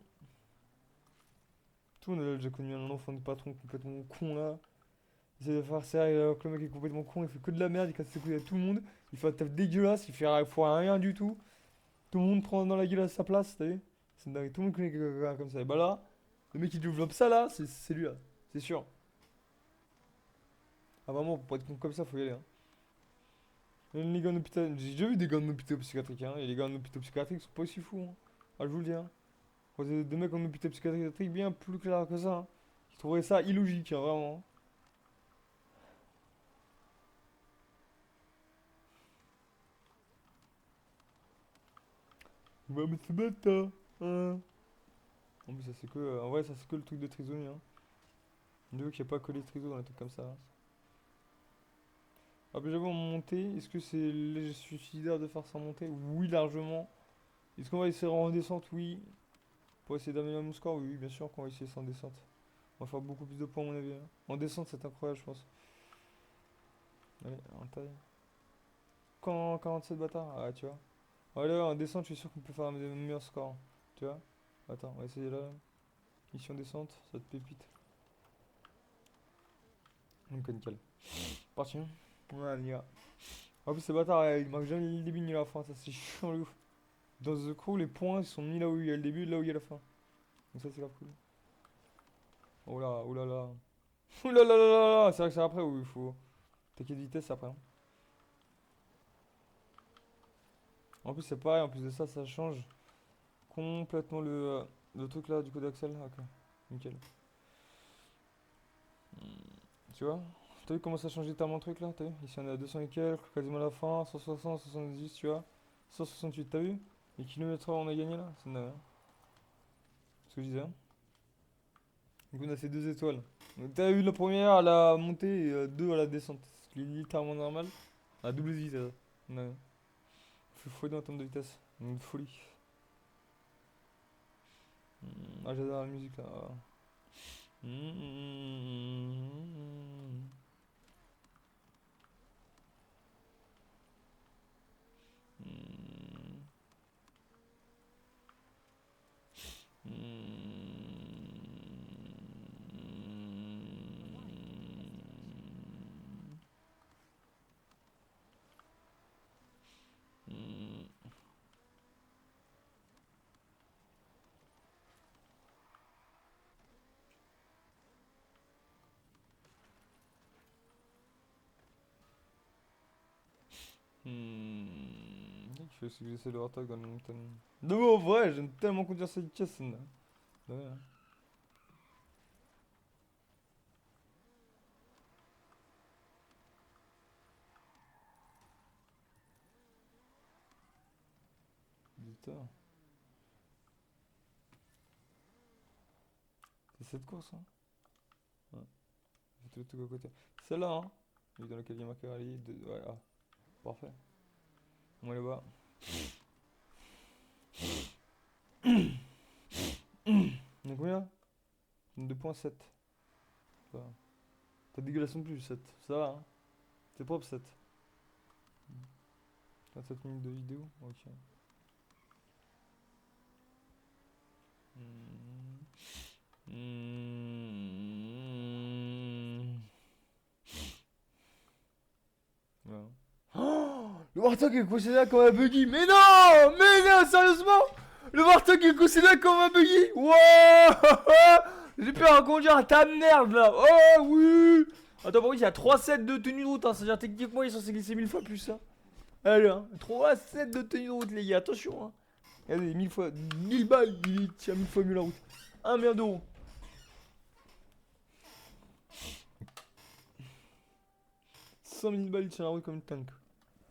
Speaker 1: Tout le monde a déjà connu un enfant de patron complètement con là. Il essaie de faire ça alors que le mec est complètement con, il fait que de la merde, il casse ses couilles à tout le monde. Il fait un taf dégueulasse, il fait rien du tout. Tout le monde prend dans la gueule à sa place, t'as vu? C'est dingue, tout le monde connaît quelqu'un comme ça. Et bah là, le mec qui développe ça là, c'est lui là, c'est sûr. Ah vraiment, pour être con comme ça, faut y aller. Hein. Et les gars en hôpital, j'ai déjà vu des gars en hôpital psychiatrique, hein. Et les gars en hôpital psychiatrique sont pas aussi fous, hein. Ah, je vous le dis, hein. Quand des mecs en hôpital psychiatrique bien plus clair que ça, hein. Je trouverais ça illogique, hein, vraiment. Ouais, mais c'est bête, hein. En plus, ça c'est que, en vrai, ça c'est que le truc de trisomie, hein. Dieu qu'il n'y a pas que les trisos dans les trucs comme ça. Hein. Ah, puis j'avoue, en montée, est-ce que c'est léger suicidaire de faire ça en montée? Oui, largement. Est-ce qu'on va essayer en descente? Oui. Pour essayer d'améliorer mon score? Oui, bien sûr qu'on va essayer ça en descente. On va faire beaucoup plus de points, à mon avis. Hein. En descente, c'est incroyable, je pense. Allez, en taille. Quand 47 bâtards? Ah, tu vois. Allez, en descente, je suis sûr qu'on peut faire un meilleur score. Tu vois? Attends, on va essayer là. Mission descente, ça te pépite. Donc, nickel. Parti. Ouais, on y va. En plus, ces bâtards, ils marquent jamais le début ni la fin, ça c'est chiant le ouf. Dans The Crew, les points ils sont mis là où il y a le début et là où il y a la fin. Donc ça c'est grave cool. Oh là, oh là là. Oh là là là là là. C'est vrai que c'est après où il faut. Taquer de vitesse après. Hein. En plus, c'est pareil, en plus de ça, ça change complètement le truc là du coup d'Axel. Ok, nickel. Tu vois? T'as vu comment ça a changé tellement le truc là? T'as vu? Ici on est à 200 et quelques, quasiment à la fin, 160, 70, tu vois? 168, t'as vu? Les kilomètres heure on a gagné là? C'est dingue, hein. Ce que je disais, hein. Donc on a fait 2 étoiles. Donc t'as eu la première à la montée et 2 à la descente. Ce qui est littéralement normal. À double vitesse. Ouais. Faut folie en termes de vitesse. Une folie. Ah, j'adore la musique là. Il faut aussi que j'essaie de retard dans le montagne. Non, en vrai, j'aime tellement conduire cette caisse là. Ouais, hein. Putain. C'est cette course, hein. Ouais. J'ai tout le truc à côté. Celle-là, hein. Lui dans lequel il y a marqué rallye. Ouais, ah. Parfait. On va aller voir. On est combien? 2,7. Ça va. Pas dégueulasse non plus, 7. Ça va, hein. C'est propre, 7. 27 minutes de vidéo. Ok. Hmm. Hmm. Voilà. Oh, le Warthog est considéré comme un buggy. Mais non! Mais non, sérieusement! Le Warthog est considéré comme un buggy! Wow! J'ai pu conduire à ta merde là! Oh oui! Attends, par contre, il y a 3 sets de tenue de route, hein. C'est-à-dire, techniquement, ils sont censés glisser 1000 fois plus, hein. Allez, hein. 3 sets de tenue de route, les gars, attention, hein. Regardez, 1000 fois, 1000 balles, il tient 1000 fois mieux la route. 1 million d'euros. 100 000 balles, il tient la route comme une tank.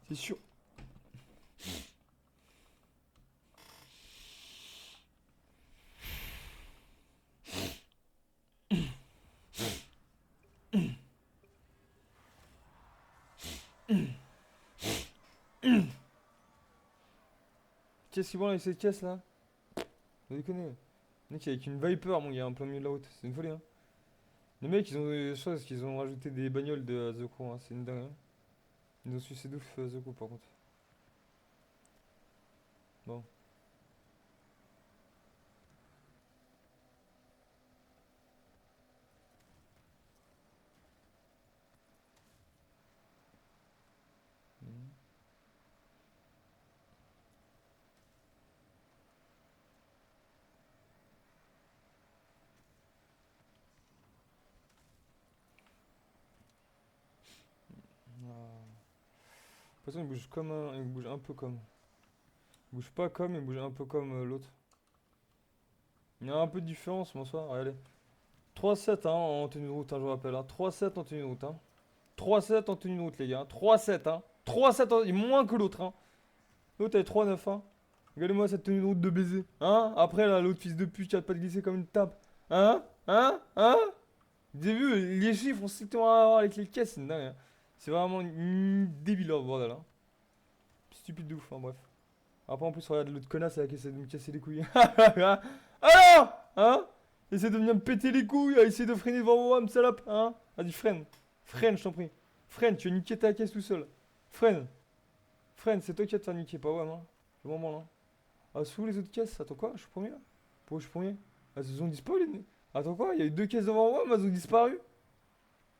Speaker 1: C'est sûr. Qu'est-ce qu'ils vont avec cette caisse là? Vous déconnez. Mec, avec une Viper, mon gars, en plein milieu de la route. C'est une folie, hein. Les mecs, ils ont des choses qu'ils ont rajouté des bagnoles de Zoko, hein. C'est une dingue, hein. Ils ont sucé d'ouf Zoko, par contre. Bon. Mhm. Ah. De toute façon, il bouge comme un. Il bouge un peu comme. Il bouge pas comme, il bouge un peu comme l'autre. Il y a un peu de différence, bonsoir. Allez. 3-7 hein, en tenue de route, hein, je vous rappelle. Hein. 3-7 en tenue de route. Hein. 3-7 en tenue de route, les gars. 3-7, hein. 3-7 en... Il est moins que l'autre, hein. L'autre, elle est 3-9, hein. Regardez-moi cette tenue de route de baiser. Hein? Après, là, l'autre fils de pute qui arrête pas de glisser comme une tape. Hein? Hein? Hein? Vous avez vu, les chiffres ont strictement rien à voir avec les caisses, c'est dingue, hein. C'est vraiment débile, le bordel, hein. Stupide de ouf, hein, bref. Après, en plus, regarde l'autre connasse là, qui essaie de me casser les couilles. Alors! Hein? Essaie de venir me péter les couilles, essaie de freiner devant moi, me salope, hein? Vas-y, freine. Freine, je t'en prie. Freine, tu vas niquer ta caisse tout seul. Freine. Freine, c'est toi qui vas te faire niquer, pas ouais, hein. Je m'en branle, hein. Ah, sous les autres caisses, attends quoi? Je suis premier là? Pourquoi je suis premier? Ah, ils ont disparu les... Attends quoi? Il y a eu 2 caisses devant moi, mais elles ont disparu.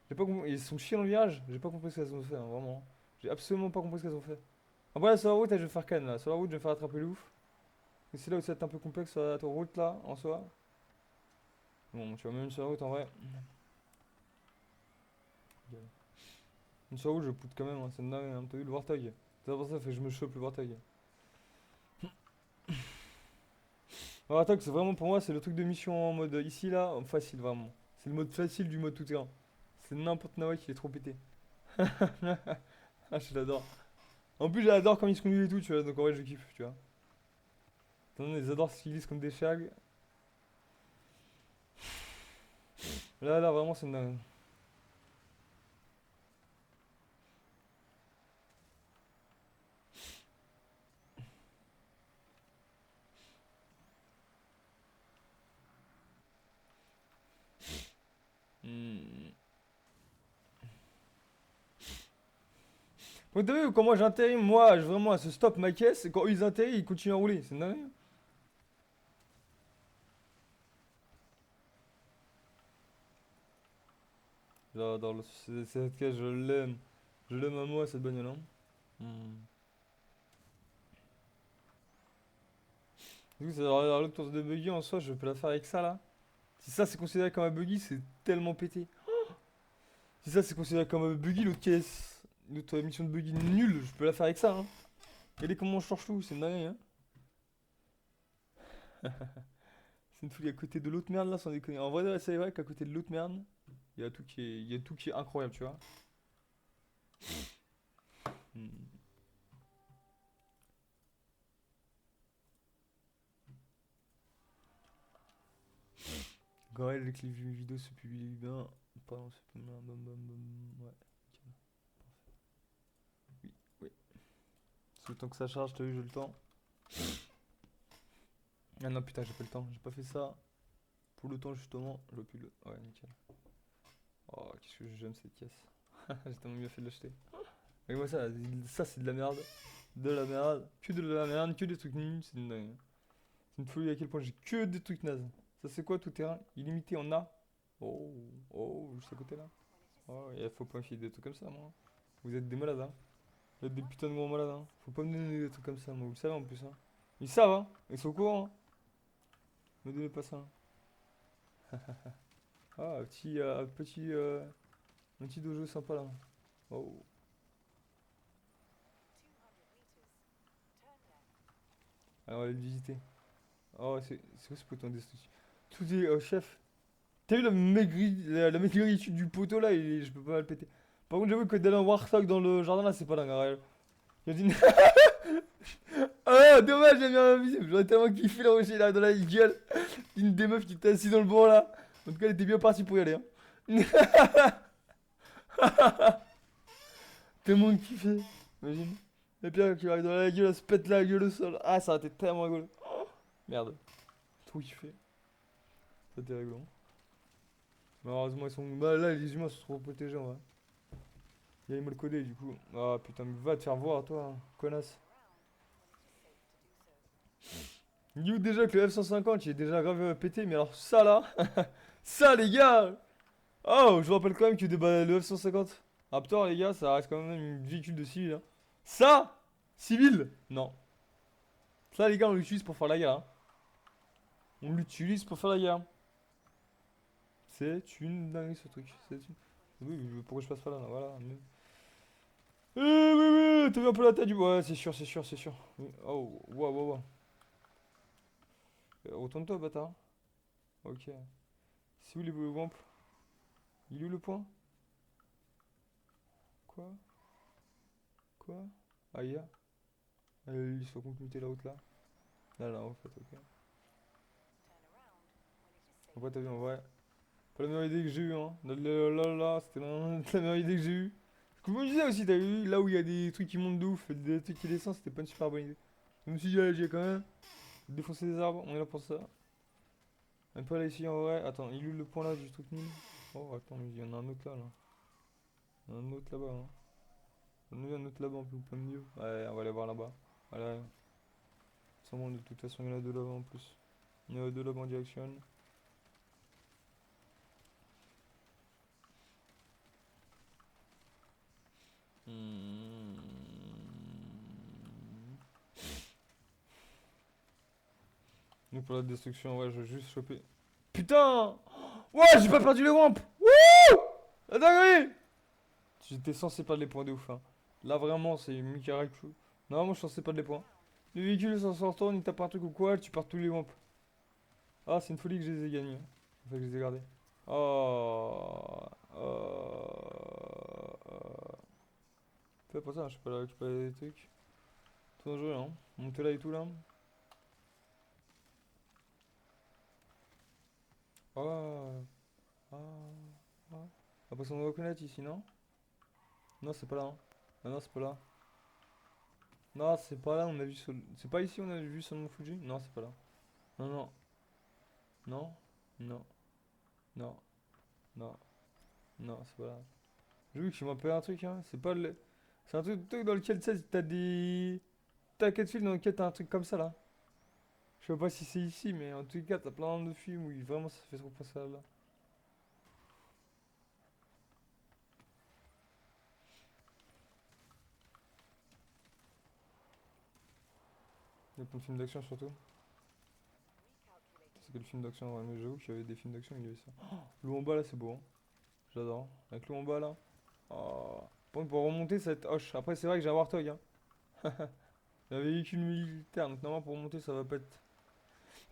Speaker 1: J'ai pas compris. Ils sont chiés dans le virage. J'ai pas compris ce qu'elles ont fait, hein, vraiment. J'ai absolument pas compris ce qu'elles ont fait. Après, là, sur la route, là, je vais faire canne là. Sur la route, je vais me faire attraper le ouf. Et c'est là où ça va être un peu complexe sur la route là, en soi. Bon, tu vois, même sur la route en vrai. Même sur la route, je poute quand même, hein, c'est dingue, hein. T'as vu le Warthog? C'est pour ça que je me chope le Warthog. Alors, attaque, c'est vraiment pour moi, c'est le truc de mission en mode ici là, en facile vraiment. C'est le mode facile du mode tout terrain. C'est n'importe Nawa qui est trop pété. Ah, je l'adore. En plus, j'adore quand ils se conduisent et tout, tu vois, donc en vrai, je kiffe, tu vois. Attends, ils adorent ce qu'ils lisent comme des shags. Là, vraiment, c'est une dingue. Hmm. Donc, t'as vu comment j'intérim, moi, vraiment, à ce stop ma caisse, et quand eux, ils intériment, ils continuent à rouler, c'est dingue. J'adore cette caisse, je l'aime. Je l'aime à moi, cette bagnole, hein. Hmm. Du coup, l'autre course de buggy en soi, je peux la faire avec ça là. Si ça c'est considéré comme un buggy, c'est tellement pété. Si ça c'est considéré comme un buggy, l'autre caisse, l'autre mission de buggy nulle, je peux la faire avec ça, hein. Regardez comment je change tout, c'est une dinguerie, hein. C'est une folie à côté de l'autre merde là, sans déconner. En vrai, ouais, c'est vrai qu'à côté de l'autre merde, il y a tout qui est incroyable, tu vois. Hmm. Gorel, les clips vidéo se publient bien. Pardon, c'est pas mal. Ouais, nickel. Oui, oui. C'est le temps que ça charge, t'as vu, j'ai le temps. Ah non, putain, j'ai pas le temps, j'ai pas fait ça. Pour le temps, justement, je vois plus le. Ouais, nickel. Oh, qu'est-ce que j'aime cette caisse. J'ai tellement bien fait de l'acheter. Regarde-moi ça c'est de la merde. De la merde. Que de la merde, que des trucs nuls, c'est une dingue. C'est une folie à quel point j'ai que des trucs nazes. Ça c'est quoi tout terrain? Illimité en A? Oh, oh, juste à côté là. Oh, il faut pas me filer des trucs comme ça, moi. Vous êtes des malades, hein. Vous êtes des putains de gros malades, hein. Faut pas me donner des trucs comme ça, moi. Vous le savez en plus, hein. Ils savent, hein. Ils sont au courant, hein. Me donnez pas ça, hein. Ah, un petit dojo sympa là. Oh. Alors, on va aller le visiter. Oh, c'est quoi ce poteau en destruction? Tout est. Oh, chef. T'as vu la maigritude du poteau là? Je peux pas le péter. Par contre, j'avoue que d'aller en Warthog dans le jardin là, c'est pas dingue, en réel. Il y a une... Oh, dommage, j'ai bien invisible. J'aurais tellement kiffé le rocher là dans la gueule. Une des meufs qui était assise dans le banc là. En tout cas, elle était bien partie pour y aller, hein. Tellement kiffé. Imagine. La pierre qui arrive dans la gueule, elle se pète la gueule au sol. Ah, ça aurait été tellement rigolo. Merde. Trop kiffé. C'était rigolo. Malheureusement, ils sont. Bah là, les humains sont trop protégés en vrai. Il y a les codé du coup. Ah putain, mais va te faire voir toi, hein, connasse. Il dit déjà que le F-150 il est déjà grave pété, mais alors ça là, ça les gars. Oh, je vous rappelle quand même que le F-150 Raptor, les gars, ça reste quand même une véhicule de civil, hein. Ça, civil, non. Ça, les gars, on l'utilise pour faire la guerre, hein. On l'utilise pour faire la guerre. C'est une dinguerie ce truc. C'est une... Oui, pourquoi je passe pas là, là, voilà. Eh oui, oui, t'as vu un peu la taille du... Ouais, c'est sûr, c'est sûr, c'est sûr. Oui. Oh, waouh, waouh, waouh. Retourne-toi, bâtard. Ok. C'est où les wampes? Il est où le point? Quoi? Quoi? Ah, il y a. Ils sont complétés la route là. Là, là, en fait, ok. En vrai, t'as vu, en vrai. Pas la meilleure idée que j'ai eue, hein. Là, là, là, là, c'était la meilleure idée que j'ai eue. Ce que je me disais aussi, t'as vu, là où il y a des trucs qui montent de ouf, des trucs qui descendent, c'était pas une super bonne idée. Je me suis dit, allez, j'ai quand même défoncer des arbres, on est là pour ça. Un peu là ici en vrai. Attends, il est où le point là du truc nul? Oh, attends, il y en a un autre là, là. Il y en a un autre là-bas, hein. Il y en a un autre là-bas, un peu plein milieu. Ouais, on va aller voir là-bas. Voilà. Sans bon, de toute façon, il y en a deux là-bas en plus. Il y en a deux là-bas en direction. Hmm. Donc pour la destruction, ouais, je vais juste choper. Putain! Ouais, j'ai pas perdu les wamps! Wouh! La dinguerie! J'étais censé perdre les points de ouf, hein. Là vraiment, c'est miraculeux. Normalement, je suis censé perdre les points. Le véhicule s'en retourne, il tape un truc ou quoi, tu perds tous les wamps. Ah, c'est une folie que je les ai gagnés. Enfin, que je les ai gardés. Oh. Fais pas ça, je peux pas récupérer des trucs. Tout dangereux, hein. Monter là et tout, là. Oh. Ah. Ah. Après, on doit reconnaître ici, non? Non, c'est pas là, hein. Ah non, c'est pas là. Non, c'est pas là, on a vu sur... C'est pas ici, on a vu sur mon Fuji? Non, c'est pas là. Non, non. Non. Non. Non. Non. Non, c'est pas là. J'ai vu que je m'appelle un truc, hein. C'est pas le... C'est un truc dans lequel, tu sais, t'as des... T'as 4 films dans lequel t'as un truc comme ça, là. Je sais pas si c'est ici, mais en tout cas, t'as plein de films où vraiment ça fait trop penser à là. Il y a plein de films d'action, surtout. C'est quel film d'action? Ouais, mais j'avoue qu'il y avait des films d'action, il y avait ça. L'eau en bas, là, c'est beau, hein. J'adore. Avec l'eau en bas, là. Oh. Pour remonter cette hoche. Après, c'est vrai que j'ai un Warthog, hein. J'ai un véhicule militaire, donc normalement, pour remonter, ça va pas être...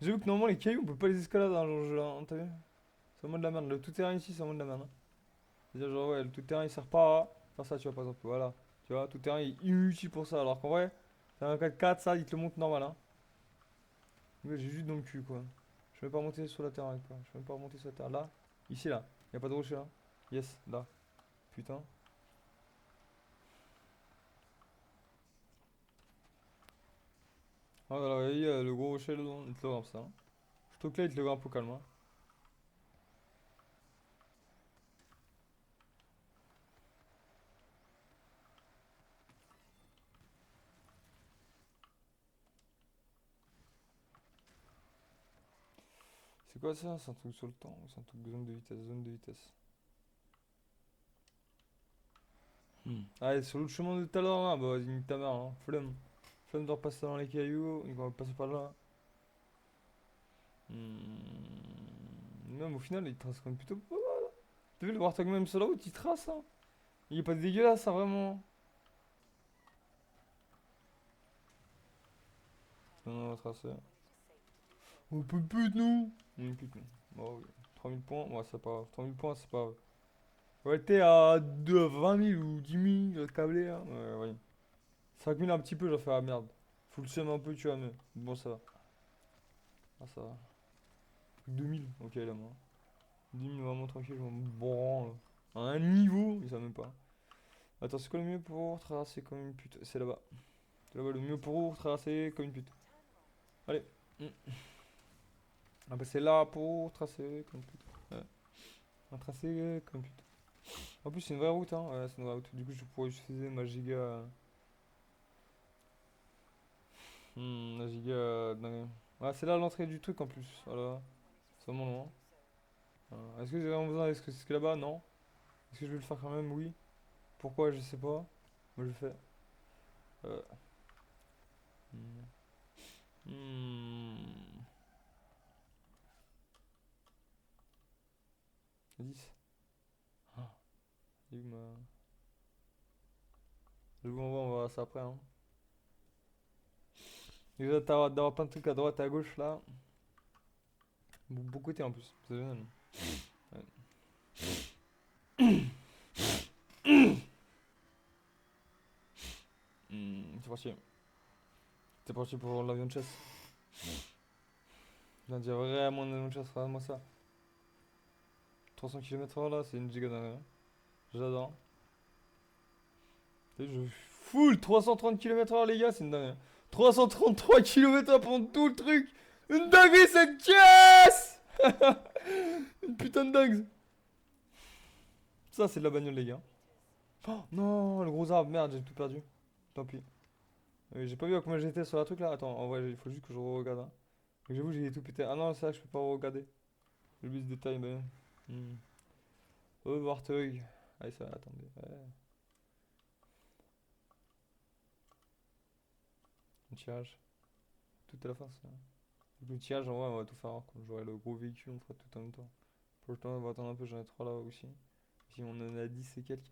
Speaker 1: J'avoue que normalement, les cailloux, on peut pas les escalader dans le jeu, là, hein, t'as vu? C'est vraiment de la merde. Le tout-terrain ici, c'est vraiment de la merde, hein. C'est-à-dire, genre, ouais, le tout-terrain, il sert pas à faire ça, tu vois, par exemple. Voilà. Tu vois, tout-terrain, il est inutile pour ça. Alors qu'en vrai, c'est un 4x4, ça, il te le montre normal, hein. Mais j'ai juste dans le cul, quoi. Je vais même pas remonter sur la terre avec toi. Je vais même pas remonter sur la terre. Là, ici, là. Y a pas de rocher, là. Yes, là. Putain. Ah, voilà, il y a le gros rocher, là, il te le rampe, ça, hein. Je trouve que là, il te le rampe au calme, hein. C'est quoi ça? C'est un truc sur le temps ou c'est un truc de zone de vitesse? Zone de vitesse. Ah, et sur l'autre chemin de tout à l'heure, là, bah vas-y, nique ta mère, hein. Flemme. Flemme de repasser dans les cailloux, on va passer par là. Même au final, il trace quand même plutôt pas mal. T'as vu le Warthog même sur la route, il trace, hein. Il est pas dégueulasse, hein, vraiment. Non, non, tracé. Oh, pute, non! Pute, non. Bah oui. 3000 points, ouais, c'est pas grave. 3000 points, c'est pas grave. Ouais, t'es à 20 000 ou 10 000 câblé, hein. Ouais, ouais. 5 000 un petit peu, j'en fais la merde. Faut le seum un peu, tu vois, mais bon, ça va. Ah, ça va. 2000, ok, là, moi. 10 000 vraiment tranquille, je m'en branle. À un niveau, mais ça même pas. Attends, c'est quoi le mieux pour traverser comme une pute? C'est là-bas. C'est là-bas le mieux pour tracer comme une pute. Allez. Mm. Ah bah c'est là pour tracer comme une pute. Ouais. Un tracé comme une pute. En plus c'est une vraie route, hein. Ouais, c'est une vraie route. Du coup je pourrais utiliser ma giga... ma giga... Ouais, c'est là l'entrée du truc en plus. Voilà. C'est vraiment loin. Est-ce que j'ai vraiment besoin d'aller jusque là-bas? Non. Est-ce que je vais le faire quand même? Oui. Pourquoi? Je sais pas. Mais je le fais. Euh... hmm. Hmm. 10. Ah, il est où ma... Du coup, on va voir ça après, hein. Déjà, d'avoir plein de trucs à droite et à gauche là. Beaucoup côté en plus. C'est génial. Ouais. C'est parti. C'est parti pour l'avion de chasse. Je viens de dire vraiment un avion de chasse, regarde-moi ça. 300 km/h là, c'est une giga dingue, hein. J'adore. Tu sais, je full 330 km/h les gars, c'est une dingue, hein. 333 km/h pendant tout le truc. Une dinguerie cette caisse. Une putain de dingue. Ça c'est de la bagnole les gars. Oh non, le gros arbre, merde, j'ai tout perdu. Tant pis. J'ai pas vu à combien j'étais sur la truc là. Attends, en vrai, il faut juste que je regarde, hein. J'avoue, j'ai tout pété. Ah non, c'est vrai que je peux pas regarder. J'ai oublié ce détail, mais. Hmm. Oh, Warthog. Allez, ça, attendez. Ouais. Le tirage. Tout à la fin, ça. Donc, le tirage, en vrai, on va tout faire, hein. Quand j'aurai le gros véhicule, on fera tout en même temps. Pour le temps, on va attendre un peu, j'en ai 3 là aussi. Si on en a 10 et quelques.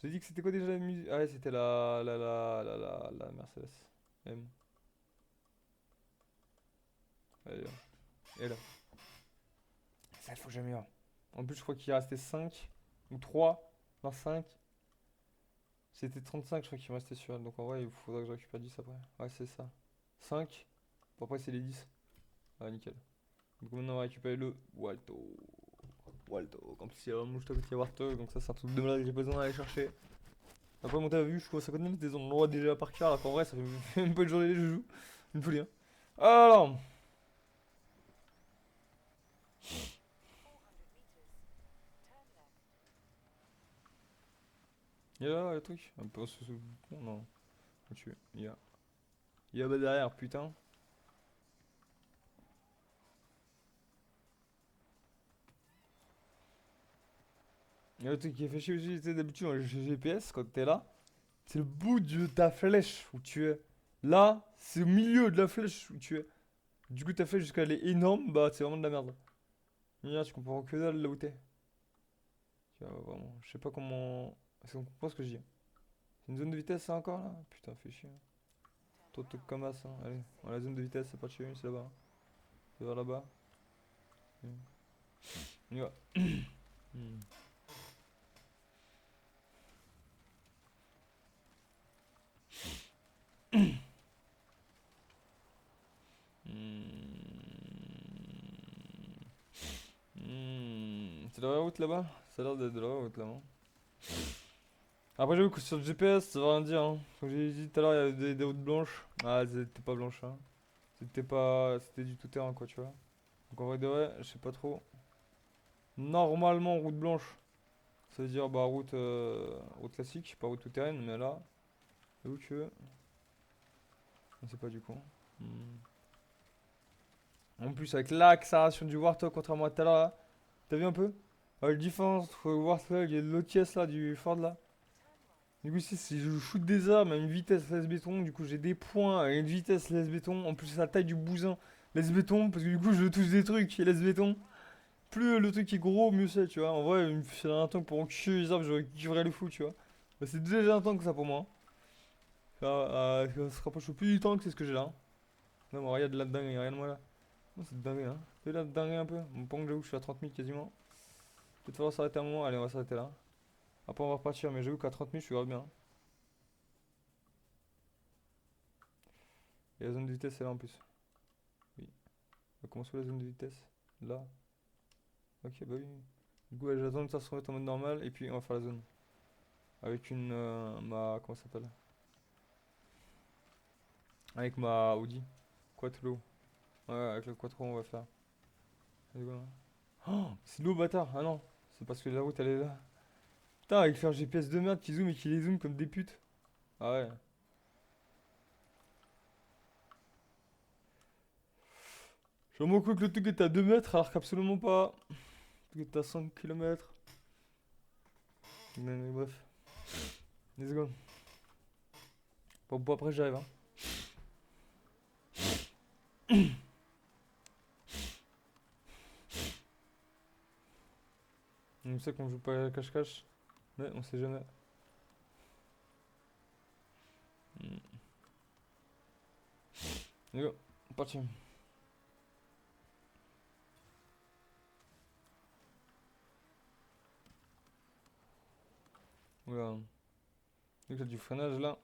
Speaker 1: J'ai dit que c'était quoi déjà la musique? Ah ouais, c'était la Mercedes. M. Elle est là. Elle est là. Ça, il faut jamais avoir. En plus, je crois qu'il restait 5 ou 3 dans 5. C'était 35, je crois qu'il me restait sur elle. Donc en vrai, il faudra que je récupère 10 après. Ouais, c'est ça. 5. Bon, après, c'est les 10. Ah, nickel. Donc maintenant, on va récupérer le Walto. Walto. Comme si vraiment juste à côté de Warthog. Donc ça, c'est un truc de malade que j'ai besoin d'aller chercher. Après, monter à vue, je commence à connaître des endroits déjà par cœur. Alors qu'en vrai, ça fait même pas une journée que je joue. Une folie, hein. Alors, il y a là le truc. Un peu bon, non. Tu il y a. Il y a bas derrière, putain. Il y a le truc qui est fait chier aussi, tu sais, d'habitude, le GPS, quand t'es là, c'est le bout de ta flèche où tu es. Là, c'est au milieu de la flèche où tu es. Du coup, ta flèche, jusqu'à elle est énorme, bah, c'est vraiment de la merde. Là, tu comprends que dalle là où t'es. Tu vois, vraiment, je sais pas comment. Est-ce qu'on comprend ce que je dis? C'est une zone de vitesse, ça encore là? Putain, fais chier. Trop de trucs comme ça. Allez, on a la zone de vitesse, c'est pas de chez lui, c'est là-bas. C'est vers là-bas. On y va. Hmm. C'est de la route là-bas? Ça a l'air d'être de la route là-bas. Après, j'avoue que sur le GPS, ça veut rien dire. Hein. Comme j'ai dit tout à l'heure, il y avait des routes blanches. Ah, c'était pas blanche. Hein. C'était pas. C'était du tout terrain quoi, tu vois. Donc en vrai de vrai, je sais pas trop. Normalement, route blanche, ça veut dire bah, route classique, pas route tout terrain, mais là, j'avoue que. On sait pas du coup. Hmm. En plus, avec l'accélération du Warthog, contrairement à tout à l'heure, là, t'as vu un peu? Le différence entre le Warthog et l'autre pièce là, du Ford là. Du coup, si je shoot des armes à une vitesse laisse béton, du coup j'ai des points à une vitesse laisse béton, en plus la taille du bousin laisse béton, parce que du coup je touche des trucs et laisse béton. Plus le truc est gros, mieux c'est, tu vois. En vrai, il me fait un tank pour enculer les arbres, j'aurais kiffé le fou, tu vois. Bah, c'est déjà un tank ça pour moi. Ça se rapproche plus du tank, c'est ce que j'ai là. Non, mais regarde là-dedans, il y a rien de moi là. Non, c'est dingue, hein. Fais là dingue un peu. Mon pong, j'avoue que je suis à 30 000 quasiment. Peut-être falloir s'arrêter un moment, allez, on va s'arrêter là. Après, on va repartir, mais j'avoue qu'à 30 000, je suis grave bien. Et la zone de vitesse, c'est là en plus. Oui. On va commencer la zone de vitesse. Là. Ok, bah oui. Du coup, ouais, j'attends que ça se remette en mode normal et puis on va faire la zone. Avec une. Comment ça s'appelle? Avec ma Audi. Quattro. Ouais, avec le Quattro, on va faire. Let's go, hein. Oh, c'est l'eau, bâtard! Ah non, c'est parce que la route elle est là. Putain, avec faire GPS de merde qui zoom et qui les zoom comme des putes. Ah ouais. Je suis vraiment cool que le truc est à 2 mètres alors qu'absolument pas. Le truc est à 5 km. Mais bref. Let's go. Bon, après j'arrive, hein. On sait qu'on joue pas à cache-cache. Mais on sait jamais. Hmm. Let's go. Parti. Oula. Donc j'ai du freinage là.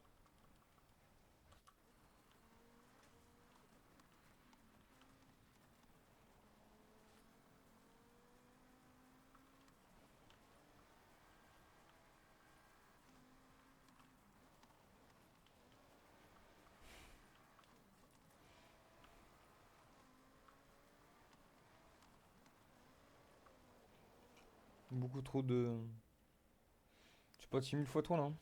Speaker 1: Beaucoup trop de. Je sais pas, 6000 fois trop là. Hein.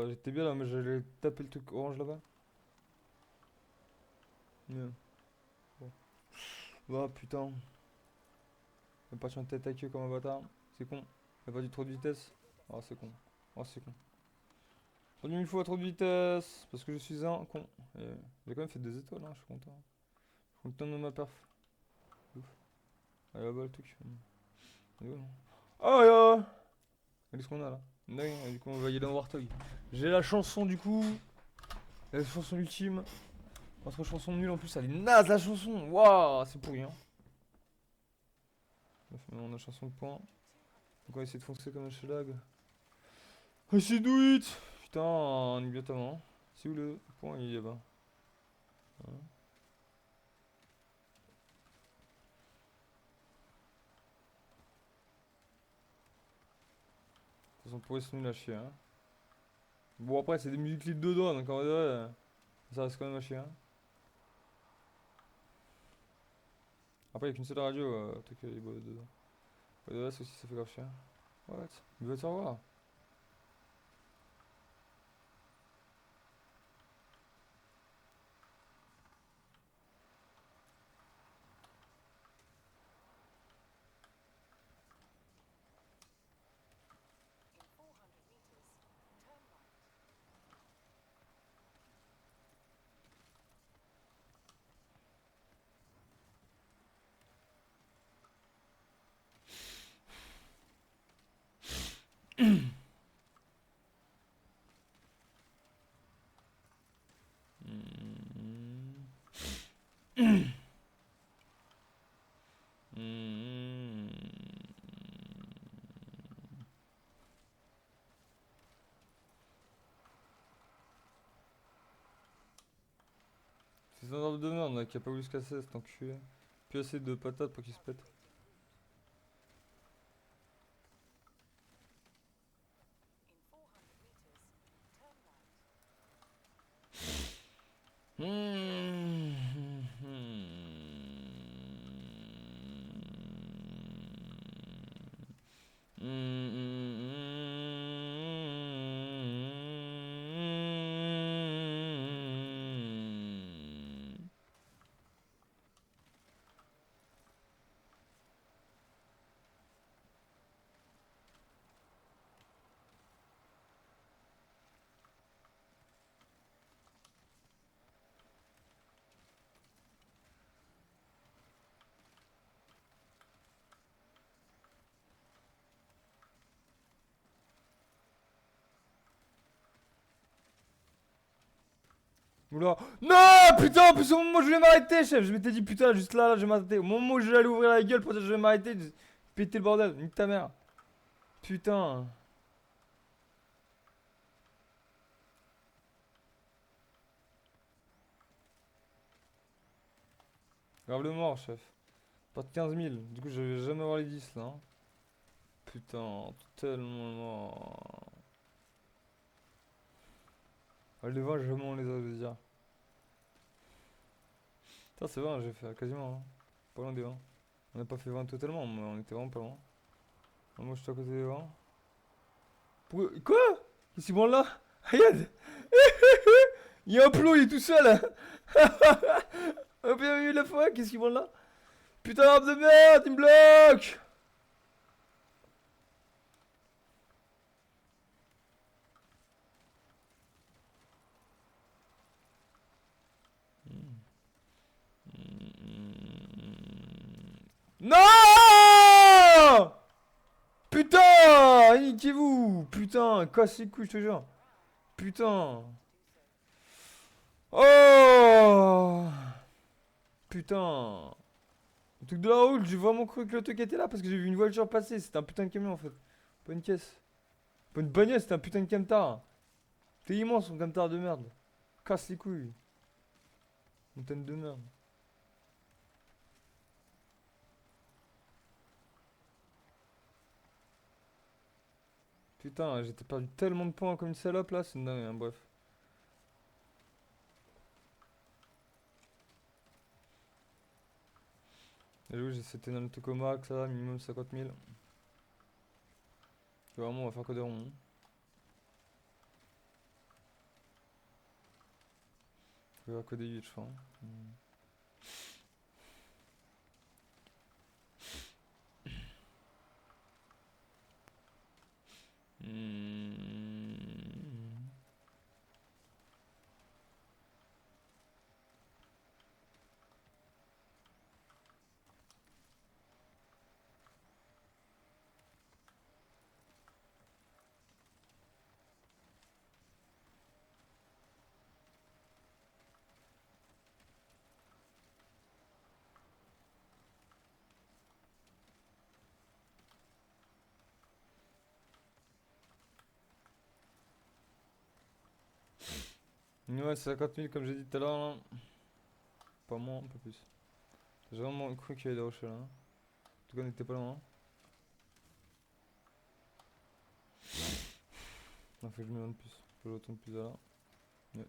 Speaker 1: J'étais bien là, mais j'allais taper le truc orange là-bas. Yeah. Bon. Bah putain. Il est parti en tête à queue comme un bâtard. C'est con. Il a pas du trop de vitesse. Oh, c'est con. Oh, c'est con. Pas du 1000 fois trop de vitesse. Parce que je suis un con. Et j'ai quand même fait 2 étoiles, hein, je suis content. Je suis content de ma perf. Ouf. Allez là-bas le truc. Allez, non. Oh, yeah. Qu'est-ce qu'on a là? Dingue, du coup on va y aller en Warthog. J'ai la chanson du coup. La chanson ultime. Autre chanson nulle en plus, elle est naze la chanson. Waouh, c'est pourri hein. On a chanson de point. Donc on va essayer de foncer comme un shelag. I see do it. Putain, on est bientôt avant. C'est où le point? Il est là-bas. Hein. De toute façon, pourrait se nul à chier. Hein. Bon, après, c'est des musiques libres de doigts, donc en vrai, ça reste quand même à chier. Hein. Après, il n'y a qu'une seule radio, truc, il est beau dedans. Ouais, de là, aussi, ça fait grave chier. What? Il va te revoir. C'est un ordre de merde, là, qui a pas voulu se casser, cet enculé. Plus assez de patates pour qu'il se pète. Oula. Non, putain, en plus au moment où je vais m'arrêter, chef, je m'étais dit putain, juste là, je vais m'arrêter. Au moment où je vais aller ouvrir la gueule pour dire je vais m'arrêter, péter le bordel, nique ta mère. Putain. Grave le mort, chef. Pas de 15 000, du coup je vais jamais avoir les 10 là. Hein. Putain, tellement mort. Ah, les 20, jamais on les a, je veux dire. Putain, c'est 20, j'ai fait quasiment. Hein. Pas loin des 20. On n'a pas fait 20 totalement, mais on était vraiment pas loin. Ah, moi je suis à côté des 20. Quoi? Qu'est-ce qu'il branle là? Regarde! Il y a un plot, il est tout seul! On a bien vu la fois, qu'est-ce qu'il branle là? Putain d'arbre de merde, il me bloque! Non! Putain! Niquez-vous! Putain, casse les couilles, je te jure. Putain. Oh! Putain. Le truc de la route, j'ai vraiment cru que le truc était là parce que j'ai vu une voiture passer. C'était un putain de camion en fait. Pas une caisse. Pas une bagnole, c'était un putain de camtar. T'es immense, son camtar de merde. Casse les couilles. Montagne de merde. Putain, j'étais perdu tellement de points comme une salope là, c'est dingue, hein, bref. Et oui, c'était dans le truc au max, ça, minimum 50 000. Et vraiment, on va faire que des ronds. On va faire que des 8, je crois. Ouais, c'est 50 000 comme j'ai dit tout à l'heure là. Pas moins, un peu plus. J'ai vraiment cru qu'il y avait des rochers là. En tout cas, on était pas loin. Il faut que je me retourne plus. Faut que je retourne plus à là. Ouais.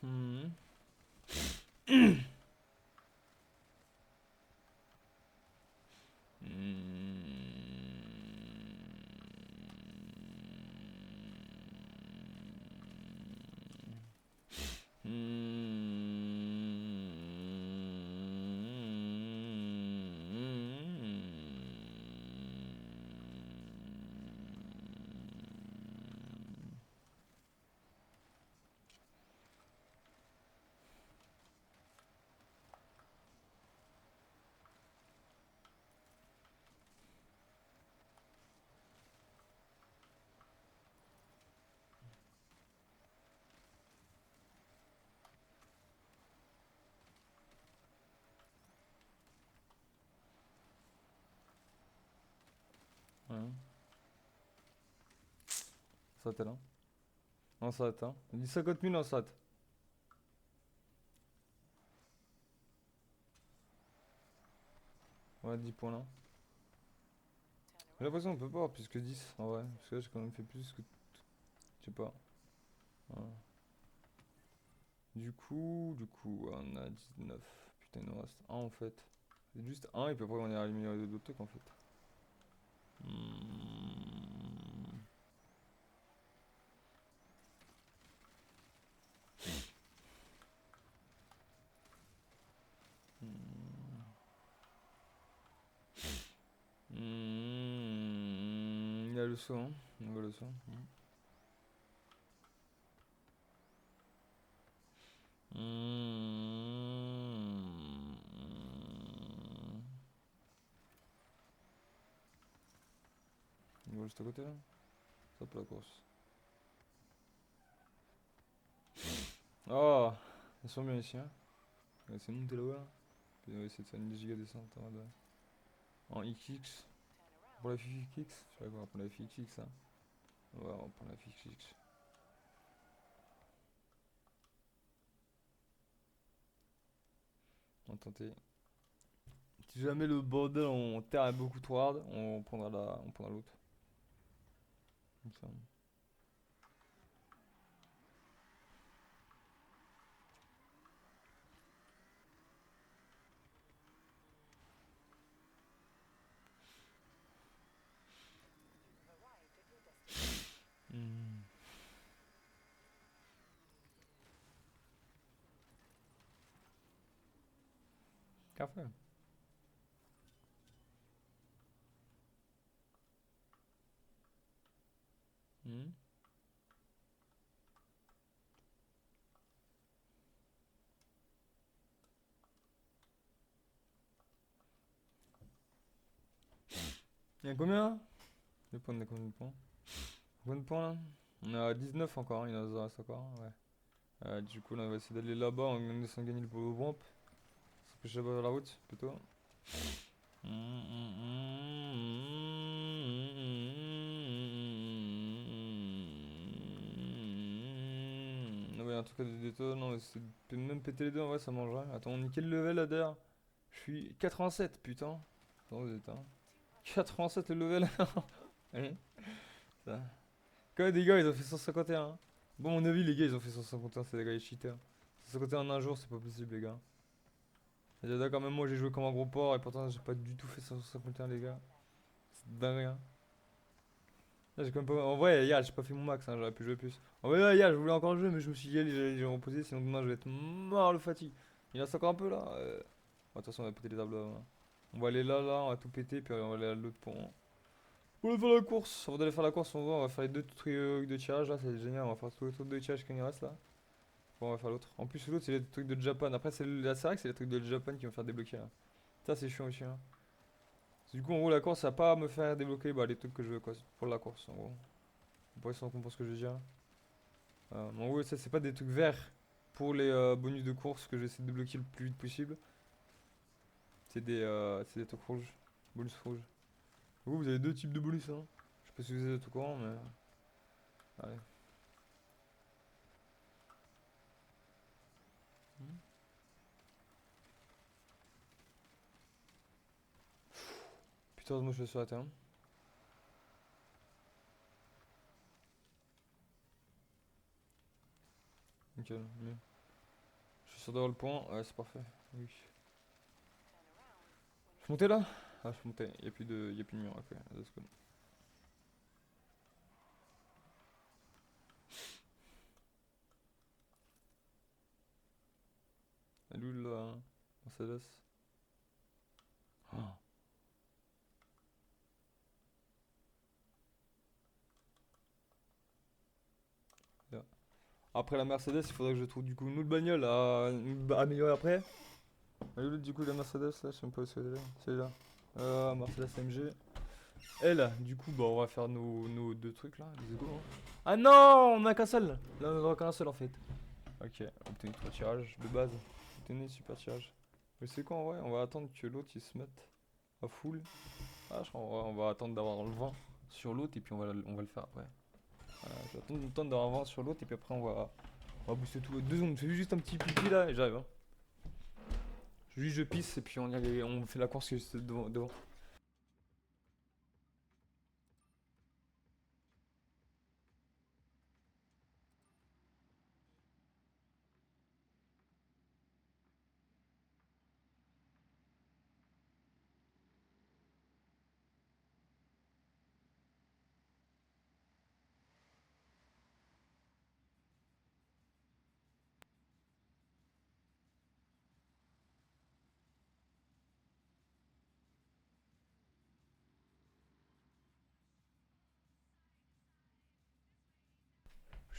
Speaker 1: Mhm. Ouais. Ça t'est là. On s'arrête, hein. On dit 50 000, on s'arrête. Ouais, 10 points là. J'ai l'impression qu'on peut pas avoir plus que 10 en vrai. Parce que là, j'ai quand même fait plus que. Je sais pas. Ouais. Du coup, on a 19. Putain, il nous reste un en fait. C'est juste un et puis après on est à améliorer d'autres trucs en fait. Hmm. Il y a le saut, hein. On voit le saut. Il voit juste à côté là. Hop la course. Oh, ils sont bien ici, hein. On va essayer de monter là-haut là. Puis on va essayer de faire une 10 giga descente en XX. Pour la FXX, je sais pas quoi, pour la FXX hein. Ouais, on va prendre la FXX. On va tenter. Si jamais le bordel en terre est beaucoup trop hard, on prendra l'autre. Comme ça. Hmm. Café. Hmm. Il y a combien là? Les points, on a combien de points? Combien de points là? On est à 19 encore, hein, il en reste encore, ouais. Du coup, là, on va essayer d'aller là-bas en essayant de gagner le polo ramp. Ça peut là-bas vers la route, plutôt. Non, mais un truc à des détonnes, non, mais c'est même péter les deux, en vrai, ça mangerait. Attends, on est quel level là d'ailleurs? Je suis 87, putain. Attends, vous êtes, hein. 87 le level. Allez, ça. Quand même, des gars, ils ont fait 151. Hein. Bon, à mon avis, les gars, ils ont fait 151, c'est des gars, les cheaters. 151 en un jour, c'est pas possible, les gars. Et d'accord, même moi, j'ai joué comme un gros porc et pourtant, j'ai pas du tout fait 151, les gars. C'est dingue, hein. Là, j'ai quand même pas. En vrai, hier, j'ai pas fait mon max, hein, j'aurais pu jouer plus. En vrai, là, hier, je voulais encore jouer, mais je me suis dit, allez, j'ai reposé, sinon demain, je vais être mort le fatigue. Il reste encore un peu là. Bon, de toute façon, on va péter les arbres là. Hein. On va aller là, là, on va tout péter, puis on va aller à l'autre pont. On va faire la course. Avant d'aller faire la course, on va faire les deux trucs de tirage là, c'est génial. On va faire tous les trucs de tirage qu'il reste là. Bon, on va faire l'autre. En plus, l'autre, c'est les trucs de Japan. Après, c'est vrai que c'est les trucs de Japan qui vont faire débloquer là. Ça, c'est chiant aussi. Hein. Du coup, en gros, la course, ça va pas me faire débloquer bah, les trucs que je veux, quoi, pour la course, en gros. Vous pourrez s'en comprendre ce que je veux dire. En gros, ça, c'est pas des trucs verts pour les bonus de course que j'essaie de débloquer le plus vite possible. C'est des trucs rouges. Bonus rouges. Vous avez deux types de bonus, hein. Je sais pas si vous êtes au courant, mais. Allez. Hmm. Putain, moi je suis sur la terre. Nickel, mieux. Je suis sûr d'avoir le point. Ouais, c'est parfait. Oui. Je suis monté là? Ah, je suis monté. Y'a plus de mur. Ok, let's go. Elle est où là? Mercedes? Oh. Là. Après la Mercedes, il faudrait que je trouve du coup une autre bagnole à améliorer après. Elle est où du coup la Mercedes là? Je sais même pas où c'est elle est. C'est là. Mercedes AMG. Elle, du coup, bah on va faire nos deux trucs là. Let's go, hein. Ah non, on a qu'un seul. Là, on en a qu'un seul en fait. Ok, obtenir 3 tirages de base. Obtenir super tirage. Mais c'est quoi en vrai? On va attendre que l'autre il se mette à full. Ah, je crois en vrai, on va attendre d'avoir le vent sur l'autre et puis on va le faire après. Je vais attendre d'avoir un vent sur l'autre et puis après on va booster tout. 2 secondes, je fais juste un petit pipi là et j'arrive, hein. Juste je pisse et puis on fait la course qui est juste devant.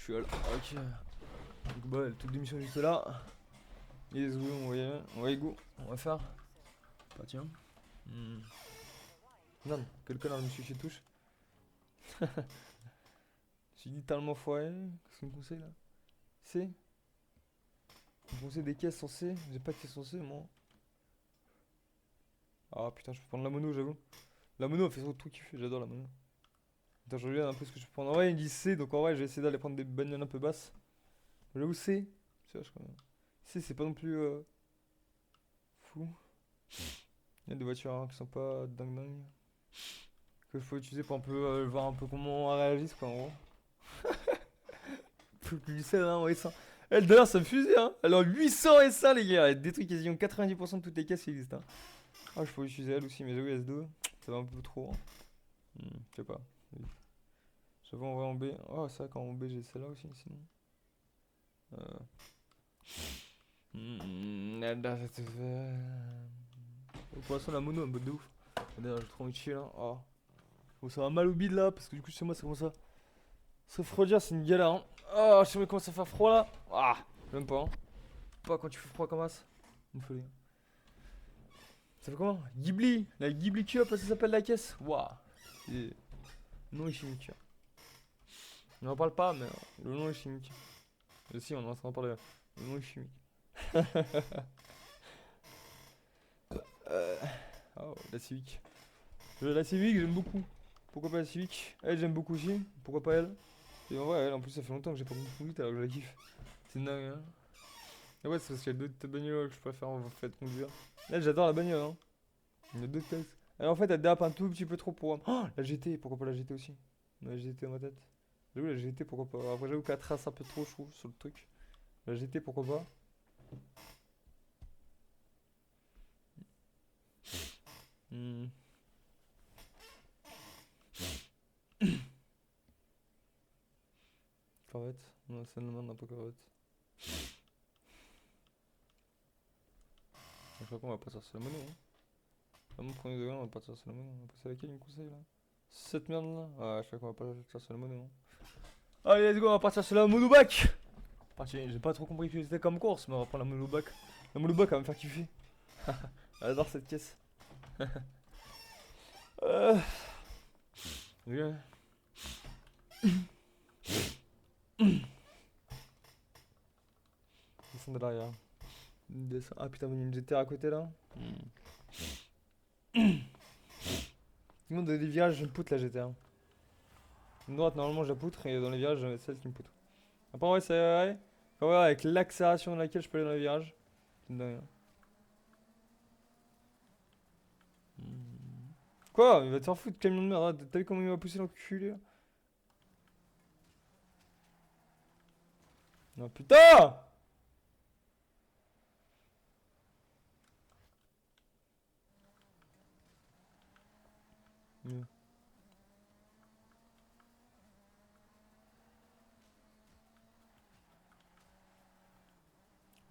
Speaker 1: Je suis à ok. Donc bah, le truc d'émission juste là. Let's go, on va y go. On va faire. Bah tiens. Hmm. Non, quel connard me suit chez touche. J'ai littéralement foiré. Qu'est-ce qu'il me conseille là? C? Il me conseille des caisses en C. J'ai pas de caisse en C moi. Ah putain, je peux prendre la mono, j'avoue. La mono, elle fait trop kiffer, j'adore la mono. Attends, je regarde un peu ce que je peux prendre. En vrai, il dit C, donc en vrai, je vais essayer d'aller prendre des bagnoles un peu basses. J'avoue, C. C'est vache quand même. C, c'est pas non plus fou. Il y a des voitures hein, qui sont pas dingue. Que je peux utiliser pour un peu voir un peu comment elles réagissent quoi, en gros. Faut que du sel, hein, ouais, ça. Elle, d'ailleurs, ça me fusée, hein. Elle a 800 et ça, les gars. Elle détruit quasiment 90% de toutes les caisses qui existent, hein. Ah, je peux utiliser elle aussi, mais j'avoue, S2, ça va un peu trop, hein. Je sais pas. J'avoue, en vrai, en B. Oh, c'est vrai qu'en B, j'ai celle-là aussi, sinon. Euh... Là, ça te fait. Pour l'instant, la mono, elle me botte de ouf. D'ailleurs, j'ai trop envie de chier là. Oh. Bon, ça va mal au bide là, parce que du coup, chez moi, ça commence à se refroidir, c'est une galère, hein. Oh, je sais pas comment ça fait froid là. Ah, j'aime pas, hein. Pas quand tu fais froid comme ça. Une folie. Ça fait comment? Ghibli. La Ghibli Cup, ça s'appelle la caisse. Waouh. C'est non est chimique. On n'en parle pas, mais le nom est chimique. Et si, on est en train de parler. Le nom est chimique. Euh, Oh, la Civic. La Civic, j'aime beaucoup. Pourquoi pas la Civic? Elle, j'aime beaucoup aussi. Pourquoi pas elle? Et en vrai, elle, en plus, ça fait longtemps que j'ai pas conduite alors que je la kiffe. C'est dingue, hein. Ah ouais, c'est parce qu'il y a d'autres bagnoles que je préfère en fait conduire. Elle, j'adore la bagnole, hein. Il y a d'autres textes. Elle, en fait, elle dérape un tout petit peu trop pour. Oh, la GT, pourquoi pas la GT aussi? La GT dans ma tête. J'avoue, la GT, pourquoi pas? Après, j'avoue qu'elle trace un peu trop, je trouve, sur le truc. La GT, pourquoi pas? Hmm. Corvette? Non, c'est le nom d'un peu Corvette. Je crois qu'on va partir sur la mono, hein. Là, mon premier degré, on va partir sur la mono. On va passer à laquelle il me conseille là? Cette merde là? Ouais, je crois qu'on va partir sur la mono, hein. Allez, let's go, on va partir sur la monobac! J'ai pas trop compris ce que c'était comme course, mais on va prendre la monobac. La monobac, elle va me faire kiffer. J'adore cette caisse. Euh... Ouais. Descends de l'arrière. Descends. Ah putain, une GTR à côté là. Tout le monde dans les virages, je me poutre la GTR. Une droite, normalement, je la poutre et dans les virages, c'est celle qui me poutre. Après, ouais, c'est vrai. Quand ouais, avec l'accélération de laquelle je peux aller dans les virages, c'est une dingue. Quoi? Il va te faire foutre, camion de merde. T'as vu comment il m'a poussé l'enculé là? Non, putain! Mm.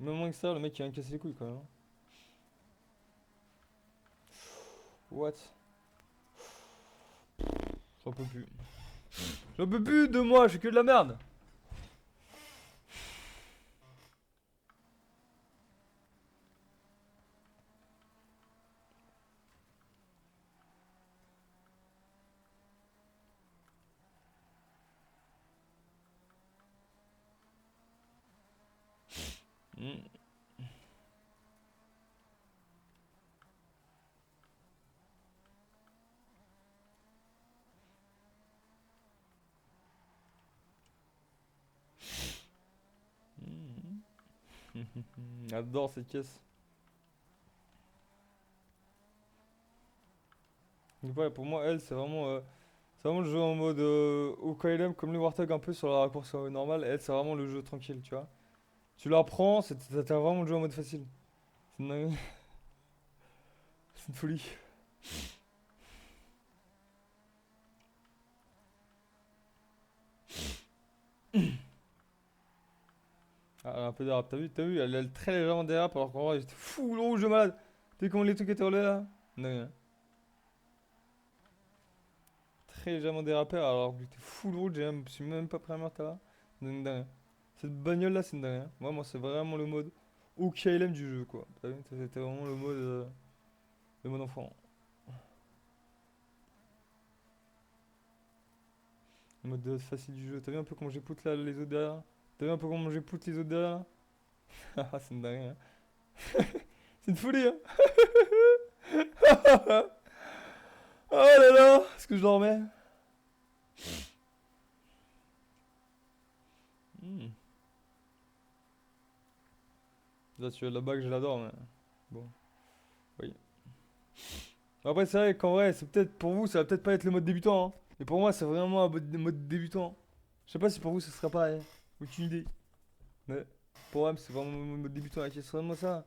Speaker 1: Même moins que ça, le mec il vient de casser les couilles quand même. What? J'en peux plus. J'en peux plus de moi, je fais que de la merde! Mm. J'adore cette caisse. Donc ouais, pour moi, elle, c'est vraiment le jeu en mode OKLM comme le Warthog un peu sur la course normale. Elle, c'est vraiment le jeu tranquille, tu vois. Tu la prends, t'as vraiment le jeu en mode facile. C'est une dinguerie. C'est une folie. Ah, un peu d'arabe, t'as vu, elle est très légèrement dérape alors qu'en vrai, j'étais fou, le rouge de malade. T'as vu comment les trucs étaient relais là? Non, très légèrement dérapé alors que j'étais full rouge, je me suis même pas pris un meurtre là. Donc, dingue. Cette bagnole là, c'est une dingue. Moi, c'est vraiment le mode OKLM du jeu quoi. T'as vu, c'était vraiment le mode enfant. Le mode facile du jeu. T'as vu un peu comment j'époute là les autres derrière? T'as vu un peu comment j'époute les autres derrière? Ah, c'est une dingue. Hein. C'est une folie, hein? Oh là là! Est-ce que je dormais? Hmm. Là, tu as la bague, je l'adore, mais bon, oui. Après, c'est vrai qu'en vrai, c'est peut-être pour vous, ça va peut-être pas être le mode débutant, hein. Mais pour moi, c'est vraiment un mode débutant. Je sais pas si pour vous, ce sera pareil. Aucune idée. Mais pour moi, c'est vraiment le mode débutant. Ok, c'est vraiment ça.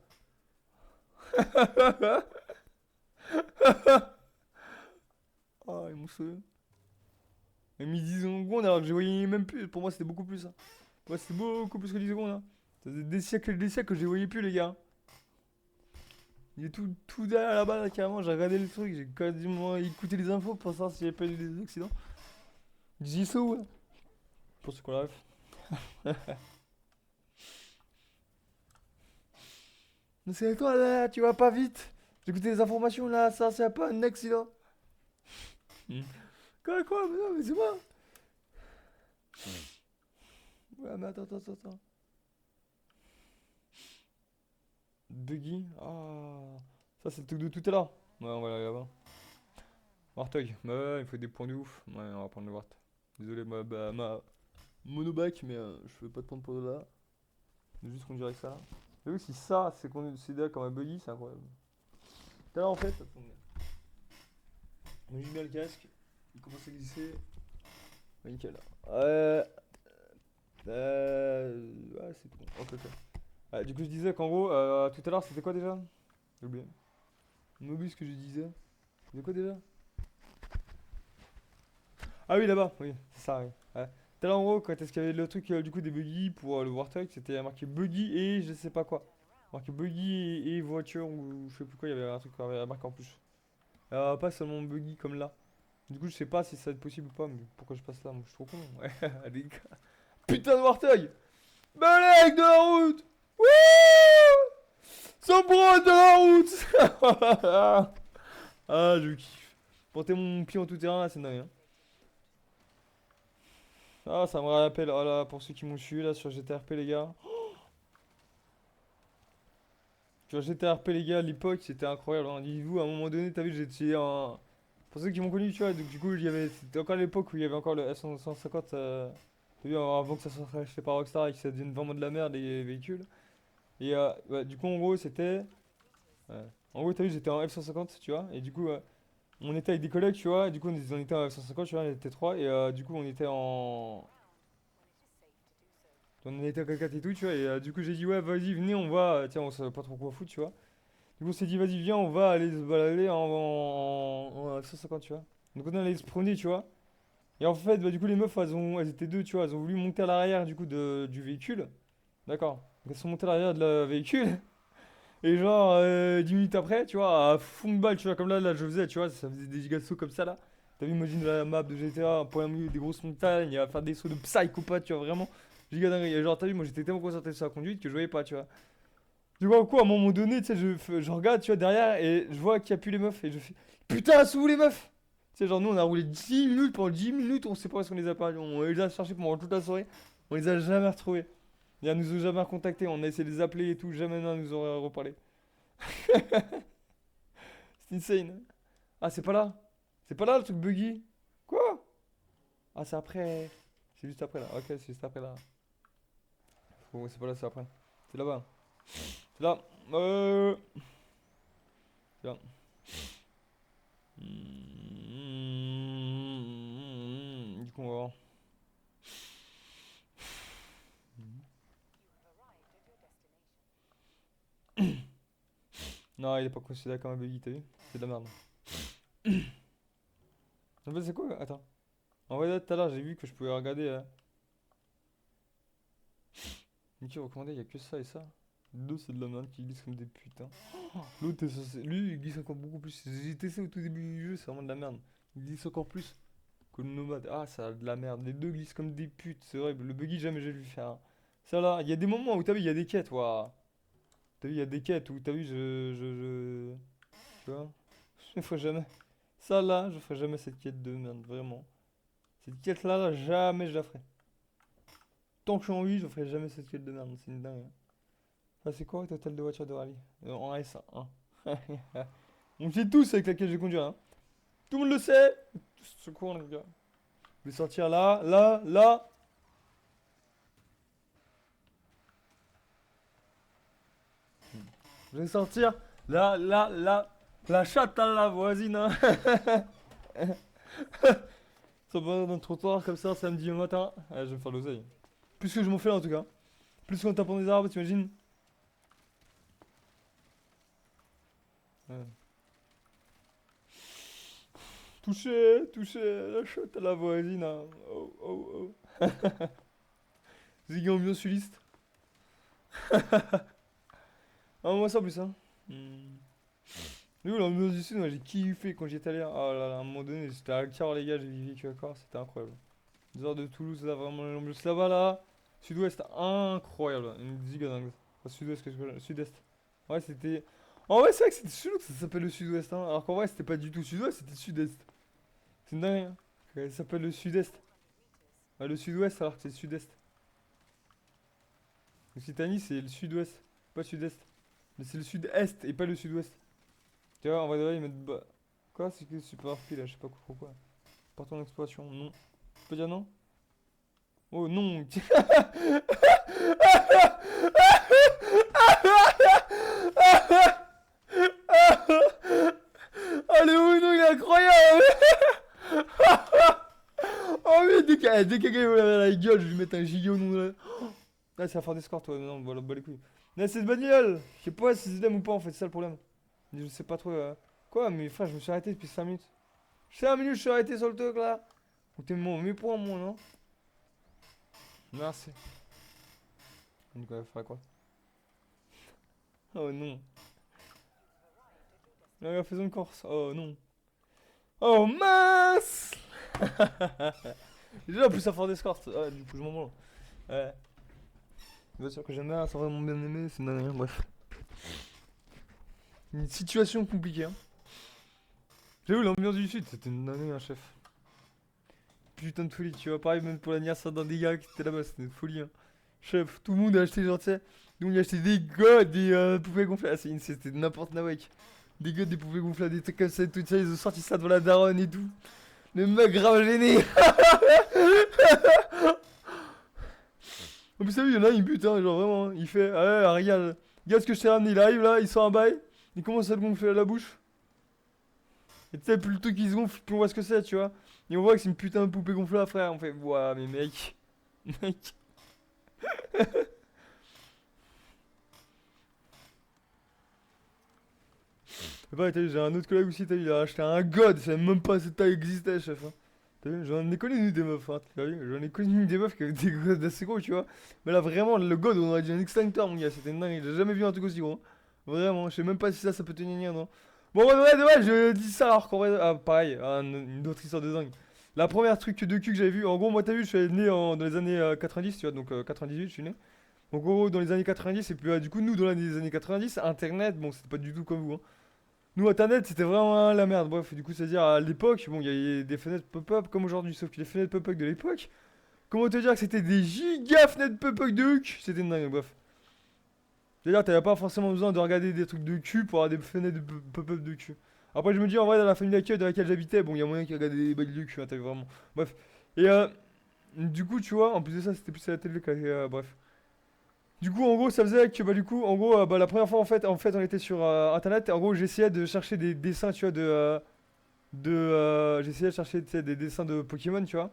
Speaker 1: Oh, ils m'ont sauvé. Ils mis 10 secondes alors que je voyais même plus. Pour moi, c'était beaucoup plus. Hein. Pour moi, c'était beaucoup plus que 10 secondes. Hein. Ça faisait des siècles que je les voyais plus, les gars. Il est tout derrière là-bas, là, carrément. J'ai regardé le truc, j'ai quasiment écouté les infos pour savoir s'il n'y avait pas eu des accidents. J'y suis où, là? Pour ceux qu'on la ref. Mais c'est toi, là, tu vas pas vite. J'ai écouté les informations, là, ça, c'est pas un accident. Hmm. Quoi? Mais non, mais c'est moi. Ouais, mais attends. Buggy. Ah. Ça, c'est le truc de tout à l'heure. Ouais, on va aller là-bas. Warthog. Bah ouais, il faut des points de ouf. Ouais, on va prendre le Wart. Désolé, ma monobac, mais je veux pas te prendre pour de là. Juste qu'on dirait ça. Mais oui, si ça, c'est considéré comme un buggy, c'est incroyable. Tout à l'heure, en fait, attendez. On met bien le casque. Il commence à glisser. Ouais, nickel. Ouais, c'est tout bon. Ok. Du coup, je disais qu'en gros, tout à l'heure, c'était quoi déjà? J'ai oublié. J'ai oublié ce que je disais. C'était quoi déjà? Ah oui, là-bas, oui, c'est ça, oui. Ouais. Tout à l'heure, en gros, quand est-ce qu'il y avait le truc du coup des buggy pour le Warthog, c'était marqué buggy et je sais pas quoi. Marqué buggy et voiture ou je sais plus quoi, il y avait un truc marqué en plus. Pas seulement buggy comme là. Du coup, je sais pas si ça va être possible ou pas, mais pourquoi je passe là? Moi, je suis trop con. Ouais, les gars. Putain de Warthog! Balèque de la route! Wouh! Sans bras de la route! Ah, je kiffe. portais mon pied en tout terrain, là, c'est dingue. Hein. Ah, ça me rappelle, oh là, pour ceux qui m'ont suivi là sur GTRP, les gars. Sur GTRP, les gars, à l'époque, c'était incroyable. Hein. Dites-vous, à un moment donné, t'as vu, j'étais un. Pour ceux qui m'ont connu, tu vois, donc du coup, c'était encore l'époque où il y avait encore le F-150. T'as vu, avant que ça soit racheté par Rockstar et que ça devienne vraiment de la merde, les véhicules. Et ouais, du coup, en gros, c'était. Ouais. En gros, t'as vu, j'étais en F-150, tu vois, et du coup, on était avec des collègues, tu vois, et du coup, on était en F-150, tu vois, on était trois, et du coup, on était en. On était en 4 et tout, tu vois, et du coup, j'ai dit, ouais, vas-y, venez, on va. Tiens, on savait pas trop quoi foutre, tu vois. Du coup, on s'est dit, vas-y, viens, on va aller se balader en 150, tu vois. Donc, on est allé se promener, tu vois. Et en fait, bah, du coup, les meufs, elles étaient deux, tu vois. Elles ont voulu monter à l'arrière, du coup, du véhicule. D'accord. Donc, elles sont montées à l'arrière de la véhicule. Et genre, 10 minutes après, tu vois, à fond de balle, tu vois, comme là, je faisais, tu vois, ça faisait des giga sauts comme ça, là. T'as vu, imagine la map de GTA, pour un milieu des grosses montagnes, à faire des sauts de psychopathe, tu vois, vraiment. Giga dingue. Et genre, t'as vu, moi, j'étais tellement concentré sur la conduite que je voyais pas, tu vois. Tu vois quoi, à un moment donné, tu sais, je regarde, tu vois, derrière, et je vois qu'il n'y a plus les meufs, et je fais putain, c'est où les meufs? Tu sais, genre, nous, on a roulé 10 minutes, pendant 10 minutes, on sait pas où est-ce qu'on les a perdus, on les a cherchés pendant toute la soirée, on les a jamais retrouvés. Et elles nous ont jamais recontactés, on a essayé de les appeler et tout, jamais elles nous auraient reparlé. C'est insane. Ah, c'est pas là? C'est pas là le truc buggy? Quoi? Ah, c'est après. C'est juste après là, ok, c'est juste après là. Bon, c'est pas là, c'est après. C'est là-bas. C'est là. C'est là. Du coup, on va voir. Non, il est pas considéré comme un buggy, t'as vu? C'est de la merde. En fait, c'est quoi? Attends. En vrai, là, tout à l'heure, j'ai vu que je pouvais regarder. Mickey recommandé, il y a que ça et ça. Les deux, c'est de la merde qui glisse comme des putains. L'autre, lui, il glisse encore beaucoup plus. J'ai testé au tout début du jeu, c'est vraiment de la merde. Il glisse encore plus que le nomade. Ah, ça a de la merde. Les deux glissent comme des putes, c'est horrible. Le buggy, jamais j'ai vu faire. Hein. Ça là, il y a des moments où t'as vu, il y a des quêtes, waouh. T'as vu, il y a des quêtes où t'as vu, tu vois, je ferai jamais. Ça là, je ferai jamais cette quête de merde, vraiment. Cette quête là, jamais je la ferai. Tant que je suis en vie, je ferai jamais cette quête de merde, c'est une dingue. Ah, c'est quoi total de voiture de rallye? En S1. On sait tous avec laquelle j'ai conduit, hein. Tout le monde le sait. Tous se courent, les gars. Je vais sortir là, là, là. Je vais sortir là, là, là. La chatte à la voisine, hein. Ça va dans le trottoir comme ça, samedi matin. Ah, je vais me faire l'oseille. Plus que je m'en fais là, en tout cas. Plus qu'en tapant des arbres, t'imagines? Ouais. Touché, touché, la chatte à la voisine, hein. Oh, oh, oh. Ziggy ambiance suliste. Ah, moi ça en plus, hein. Hmm. Nous, l'ambiance du sud, moi j'ai kiffé quand j'y étais allé. Hein. Oh là là, à un moment donné, j'étais à Cahors, les gars, j'ai vécu à Cahors, c'était incroyable. 2 heures de Toulouse, là, vraiment l'ambiance là-bas, là. Sud-ouest, incroyable. Une giga dingue. Enfin, sud-ouest, qu'est-ce que sud-est. Ouais, c'était. En vrai, c'est vrai que c'était chelou que ça s'appelle le sud-ouest, hein. Alors qu'en vrai, c'était pas du tout sud-ouest, c'était sud-est. C'est une dingue, hein. Ça s'appelle le sud-est. Ouais, le sud-ouest, alors que c'est le sud-est. L'Occitanie, c'est le sud-ouest, pas le sud-est. Mais c'est le sud-est et pas le sud-ouest. Tu vois, en vrai, ils mettent. Quoi? C'est que super pile là, je sais pas pourquoi. Partons en exploration, non. Tu peux dire non? Oh non! Oh le Uno, il est incroyable! Oh oui, dès qu'il va la gueule, je vais lui mettre un giga au nom de la. Ah, c'est la fin d'escorte, ouais, non, voilà, bah les couilles. Mais c'est cette bagnole! Je sais pas si c'est l'aime ou pas en fait, c'est ça le problème. Je sais pas trop. Quoi, mais frère, je me suis arrêté depuis 5 minutes. 5 minutes, je suis arrêté sur le truc là. Donc t'es mon mes points, moi, non? Merci. Donc, il faire quoi? Oh non. Là, faisons une course. Oh non. Oh mince! Déjà, en plus, ça fait d'escorte. Ah, du coup, je m'en branle. Ouais. Bien sûr que j'aime bien, c'est vraiment bien aimé, c'est rien, bref. Une situation compliquée, hein. J'avoue, l'ambiance du sud, c'était une dinguerie, un chef. Putain de folie, tu vois. Pareil, même pour l'anniversaire d'un des gars qui était là-bas, c'était une folie, hein. Chef, tout le monde a acheté, genre, tu sais. Tout le monde a acheté des gars, des poupées gonflables. Ah, c'était n'importe quoi, mec. Des gars, des poupées gonflables, des trucs comme ça et tout ça. Ils ont sorti ça devant la daronne et tout. Le mec grave gêné. En plus, il y en a, il bute, hein, genre vraiment. Hein. Il fait, ah ouais, regarde ce que je t'ai ramené. Il arrive là, il sort un bail. Il commence à le gonfler à la bouche. Et tu sais, plus le truc il se gonfle, plus on voit ce que c'est, tu vois. Et on voit que c'est une putain de poupée gonflable, frère. On fait, ouah, mais mec. Mec. Bah, t'as vu, j'ai un autre collègue aussi, t'as vu, il a acheté un god. Je savais même pas cette taille existait, chef. Hein. T'as vu, j'en ai connu nous, des meufs, hein. T'as vu, j'en ai connu des meufs qui avaient des gods assez gros, tu vois. Mais là, vraiment, le god, on aurait dit un extincteur, mon gars. C'était une dingue. J'ai jamais vu un truc aussi gros. Hein. Vraiment, je sais même pas si ça peut tenir, non. Bon, ouais, je dis ça alors qu'en vrai, ah, pareil, une autre histoire de dingue. La première truc de cul que j'avais vu, en gros, moi, t'as vu, je suis né dans les années 90, tu vois, donc 98, je suis né. Donc, en gros, dans les années 90, et puis du coup, nous, dans les années 90, Internet, bon, c'était pas du tout comme vous, hein. Nous, Internet, c'était vraiment la merde. Bref, du coup, c'est-à-dire à l'époque, bon, il y avait des fenêtres pop-up comme aujourd'hui, sauf que les fenêtres pop-up de l'époque, comment te dire que c'était des giga fenêtres pop-up de cul? C'était une dingue, bref. C'est-à-dire, t'avais pas forcément besoin de regarder des trucs de cul pour avoir des fenêtres de pop-up de cul. Après, je me dis, en vrai, dans la famille d'accueil dans laquelle j'habitais, bon, il y a moyen qu'ils regardaient des bails de cul, hein, t'as vu vraiment. Bref. Et du coup, tu vois, en plus de ça, c'était plus à la télé que bref. Du coup, en gros, ça faisait que, bah, du coup, en gros, bah, la première fois, en fait, on était sur Internet, et en gros, j'essayais de chercher des dessins, tu vois, j'essayais de chercher, tu sais, des dessins de Pokémon, tu vois.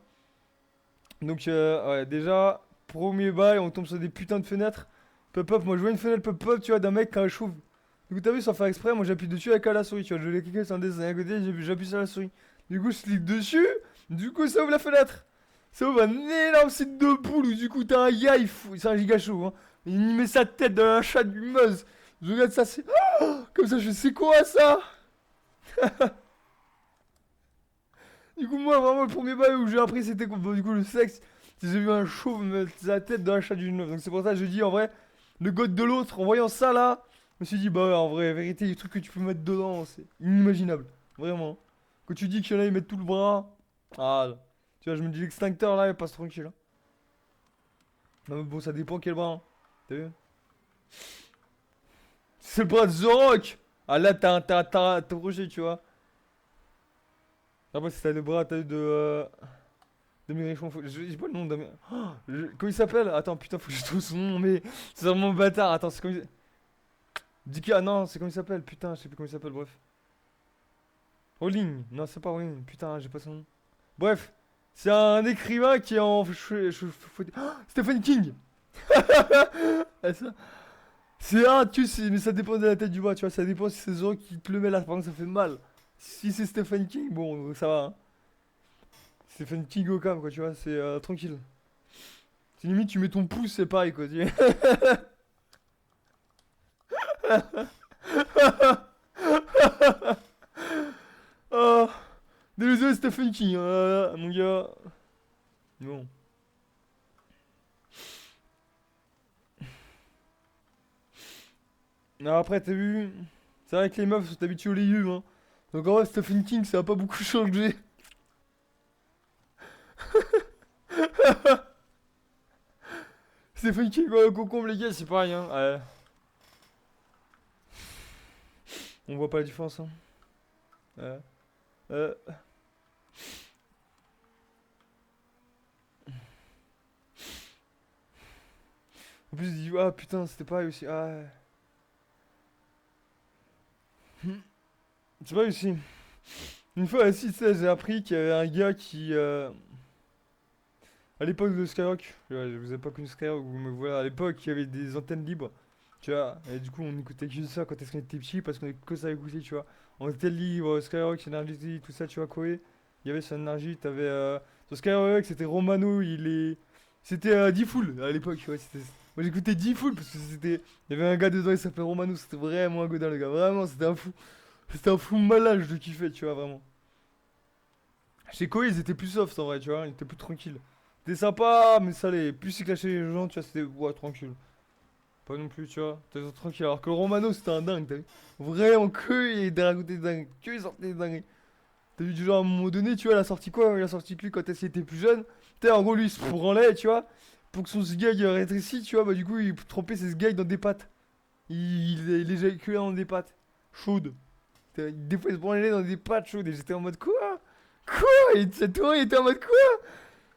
Speaker 1: Donc, ouais, déjà, premier bail, on tombe sur des putains de fenêtres. Pop-up, moi, je vois une fenêtre pop-up, tu vois, d'un mec qui a un chauve. Du coup, t'as vu, sans faire exprès, moi, j'appuie dessus avec la souris, tu vois. Je l'ai cliqué sur un dessin à côté, j'appuie sur la souris. Du coup, je clique dessus, du coup, ça ouvre la fenêtre. Ça ouvre un énorme site de poule où, du coup, t'as un gars, c'est un giga chaud, hein. Il met sa tête dans la chatte du Meuse. Je regarde ça, c'est. Oh, comme ça, je sais quoi ça? Du coup, moi, vraiment, le premier bail où j'ai appris, c'était quoi, du coup, le sexe. J'ai vu un chauve mettre sa tête dans la chatte d'une meuf. Donc, c'est pour ça que je dis, en vrai, le god de l'autre, en voyant ça là, je me suis dit, bah ouais, en vrai, vérité, les trucs que tu peux mettre dedans, c'est inimaginable. Vraiment. Quand tu dis qu'il y en a, ils mettent tout le bras. Ah, là. Tu vois, je me dis, l'extincteur là, il passe tranquille. Hein. Non, mais bon, ça dépend quel bras. Hein. T'as vu? C'est le bras de The Rock! Ah là, t'as interrogé, tu vois. Après, c'est le bras de Mélenchon. Je dis pas le nom de. Oh, comment il s'appelle? Attends, putain, faut que je trouve son nom, mais c'est vraiment bâtard. Attends, c'est comment il. Ah non, c'est comment il s'appelle? Putain, je sais plus comment il s'appelle, bref. Rowling. Non, c'est pas Rowling. Putain, j'ai pas son nom. Bref, c'est un écrivain qui est en. Oh, Stephen King! Ah, ça. C'est un, tu sais, mais ça dépend de la tête du bras, tu vois. Ça dépend si c'est The Rock qui te le met là, par exemple, ça fait mal. Si c'est Stephen King, bon, ça va. Hein. Stephen King au calme, quoi, tu vois, c'est tranquille. C'est limite, tu mets ton pouce, c'est pareil, quoi. Tu oh, désolé, Stephen King, mon gars. Bon. Alors après, t'as vu, c'est vrai que les meufs sont habituées au légumes, hein. Donc en vrai, Stephen King, ça a pas beaucoup changé. Stephen King, ouais, concombre, les gars, c'est pareil, hein. Ouais. On voit pas la différence, hein. Ouais. Euh, En plus, il dit, ah putain, c'était pareil aussi. Ah, ouais. C'est pareil aussi. Une fois, si, tu sais, j'ai appris qu'il y avait un gars qui. À l'époque de Skyrock, je vous ai pas connu Skyrock, vous me voilà, à l'époque, il y avait des antennes libres. Tu vois, et du coup, on écoutait que ça quand est-ce qu'on était petit, parce qu'on était que ça à écouter, tu vois. On était libre, Skyrock, Energy, tout ça, tu vois, Koé. Il y avait sur Energy, t'avais. Sur Skyrock, c'était Romano, il est. C'était D-Fool à l'époque, ouais, c'était. Moi j'écoutais D-Fool parce que c'était. Il y avait un gars dedans, il s'appelait Romano, c'était vraiment un godin, le gars, vraiment, c'était un fou. C'était un fou malade, je le kiffais, tu vois, vraiment. Chez Koei, ils étaient plus soft en vrai, tu vois, ils étaient plus tranquilles. C'était sympa, mais ça allait. Plus ils clashaient les gens, tu vois, c'était. Ouais, tranquille. Pas non plus, tu vois, t'es tranquille. Alors que le Romano, c'était un dingue, t'as vu. Vraiment, que il racontait des dingues, que il sortait des dingueries. T'as vu, du genre, à un moment donné, tu vois, il a sorti quoi? Il a sorti que lui, quand il était plus jeune. Tu sais, en gros, lui, il se branlait, tu vois. Pour que son sgeg rétrécisse, tu vois, bah, du coup, il trempait ses sgags dans des pâtes. Il éjaculait dans des pâtes chaudes. Des fois, il se branlait dans des pâtes chaudes. Et j'étais en mode, quoi? Quoi? Et cette toi, il était en mode, quoi?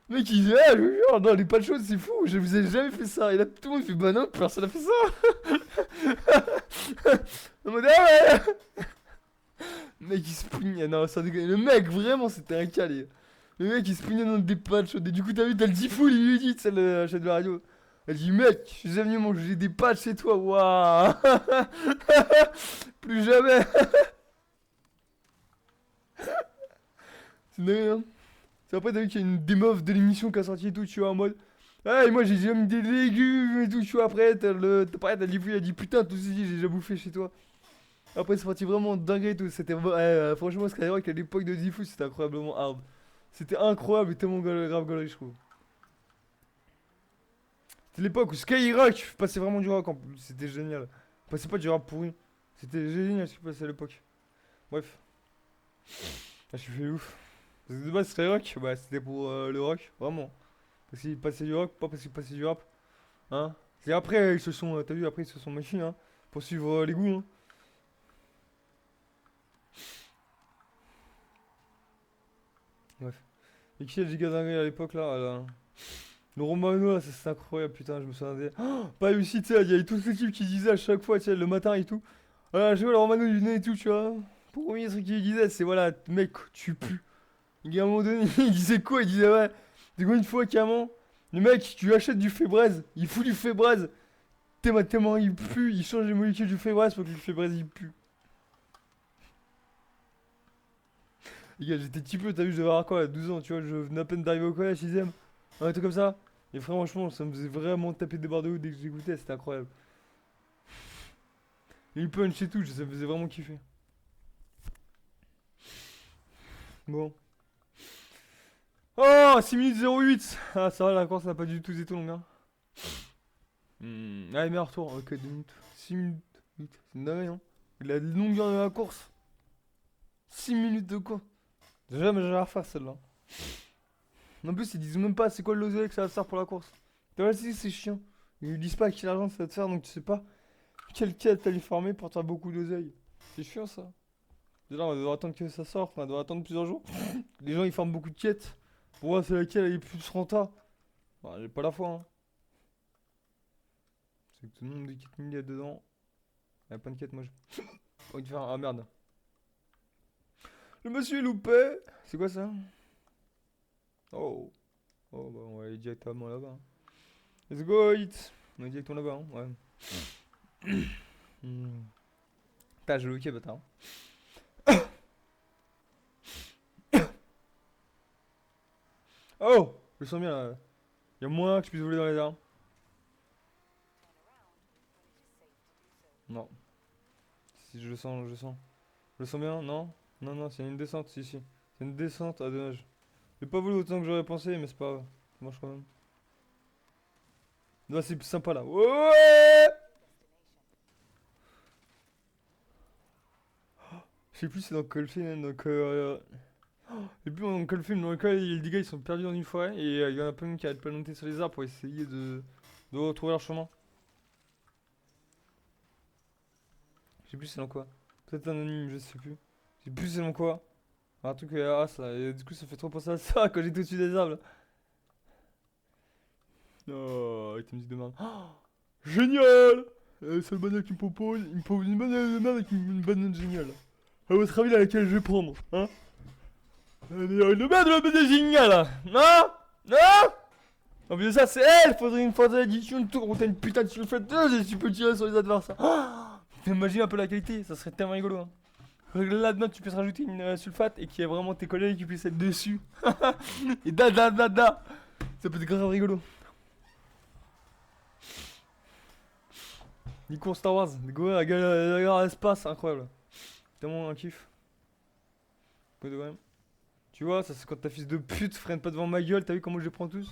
Speaker 1: Le mec, il disait, ah, je vous jure, non, les pâtes chaudes, c'est fou. Je vous ai jamais fait ça. Et là, tout le monde fait, bah non, personne n'a fait ça. En mode, ah ouais! Le mec, il se pugnait. Non, ça déconne. Le mec, vraiment, c'était un calé. Le mec il se pugnait dans des pâtes chaudes. Et du coup, t'as vu, t'as le Diffoul, il lui dit, celle de la chaîne de la radio. Elle dit, mec, je suis venu manger des pâtes chez toi, waouh. Plus jamais. C'est dingue, hein. C'est après, t'as vu qu'il y a une des meufs de l'émission qui a sorti et tout, tu vois, en mode. Ah, et moi j'ai déjà mis des légumes et tout, tu vois. Après, t'as pareil, t'as le Diffoul, il a dit, putain, tout ceci, j'ai déjà bouffé chez toi. Après, c'est parti vraiment dingue et tout. C'était. Franchement, Skyrock à l'époque de Diffoul, c'était incroyablement hard. C'était incroyable et tellement grave galerie, je trouve. C'était l'époque où Skyrock passait vraiment du rock en plus. C'était génial. Passait pas du rap pourri. C'était génial ce qui passait à l'époque. Bref. Ah, je suis fait ouf. Parce que de base, Skyrock, bah, c'était pour le rock, vraiment. Parce qu'il passait du rock, pas parce qu'il passait du rap. Hein. Et après, ils se sont. T'as vu, après, ils se sont machinés, hein. Pour suivre les goûts, hein. Bref. Et qui est le giga dingue à l'époque là? Le Romano, là, ça c'est incroyable, putain, je me souviens des. Oh, pas aussi, tu sais, il y avait toute l'équipe qui disait à chaque fois, tu sais, le matin et tout. Voilà, je vois le Romano, il venait et tout, tu vois. Premier truc qu'il disait, c'est voilà, mec, tu pues. Et à un moment donné, il disait quoi? Il disait, ouais, c'est quoi une fois, carrément, le mec, tu lui achètes du Febreze, il fout du Febreze, tellement il pue, il change les molécules du Febreze pour que le Febreze il pue. Les gars, j'étais petit peu, t'as vu, je devais avoir quoi, 12 ans, tu vois, je venais à peine d'arriver au collège, 6ème, un truc comme ça. Et franchement, ça me faisait vraiment taper des barres de haut dès que j'écoutais, c'était incroyable. Et il punch et tout, ça me faisait vraiment kiffer. Bon. Oh, 6 minutes 08. Ah, ça va, la course n'a pas du tout été longue, hein. Allez, meilleur retour. Ok, 2 minutes. 6 minutes 8. C'est dingue, hein. La longueur de la course. 6 minutes de quoi? Déjà, mais j'ai à refaire celle-là. En plus, ils disent même pas c'est quoi le loselet que ça va te faire pour la course. Tu vois, si, c'est chiant. Ils disent pas quel argent ça va te faire, donc tu sais pas quelle quête t'allais farmer pour te faire beaucoup d'oseille. C'est chiant ça. Déjà, on va devoir attendre que ça sorte, on va devoir attendre plusieurs jours. Les gens ils farment beaucoup de quêtes. Pour voir c'est laquelle elle est plus rentable. Bah, j'ai pas la foi, hein. C'est que tout le monde des quêtes qu'il y a dedans. Il y a plein de quêtes, moi je. Envie de faire. Ah merde. Le monsieur est loupé. C'est quoi ça? Oh. Oh, bah on va aller directement là-bas, hein. Let's go, it. On est directement là-bas, hein. Ouais. Hmm. Putain, j'ai loqué, bâtard. Oh! Je le sens bien là. Il y a moyen que je puisse voler dans les airs. Non. Si je le sens, je le sens. Je le sens bien, non? Non, non, c'est une descente, si, si. C'est une descente, ah dommage. J'ai pas voulu autant que j'aurais pensé, mais c'est pas grave. Ça marche quand même. Non, c'est plus sympa là. Ouais! Je sais plus c'est dans quel film, donc je sais plus dans quel film dans lequel les gars ils sont perdus dans une forêt et il y en a plein qui arrêtent pas de monter sur les arbres pour essayer de retrouver leur chemin. Je sais plus c'est dans quoi. Peut-être un anime, je sais plus. Je sais plus c'est dans quoi. Un truc ah ça, et du coup ça fait trop penser à ça quand j'étais au-dessus des arbres. Oh, item de merde. Oh, génial! Seule banane qui me propose, il me propose une banane de merde avec une banane géniale. À votre avis, laquelle je vais prendre, hein? Une merde de la banane géniale! Non! Non! En plus de ça, c'est elle! Faudrait une fois d'édition de tour où t'as une putain de sulfateuse et tu peux tirer sur les adversaires. Oh, t'imagines un peu la qualité, ça serait tellement rigolo, hein. Là-dedans, tu peux rajouter une sulfate et qu'il y ait vraiment tes collègues qui puissent être dessus. Et da. Ça peut être grave rigolo. Ni cours Star Wars, la guerre à l'espace, incroyable. Tellement un kiff. Quoi de même. Tu vois, ça c'est quand ta fils de pute freine pas devant ma gueule, t'as vu comment je les prends tous?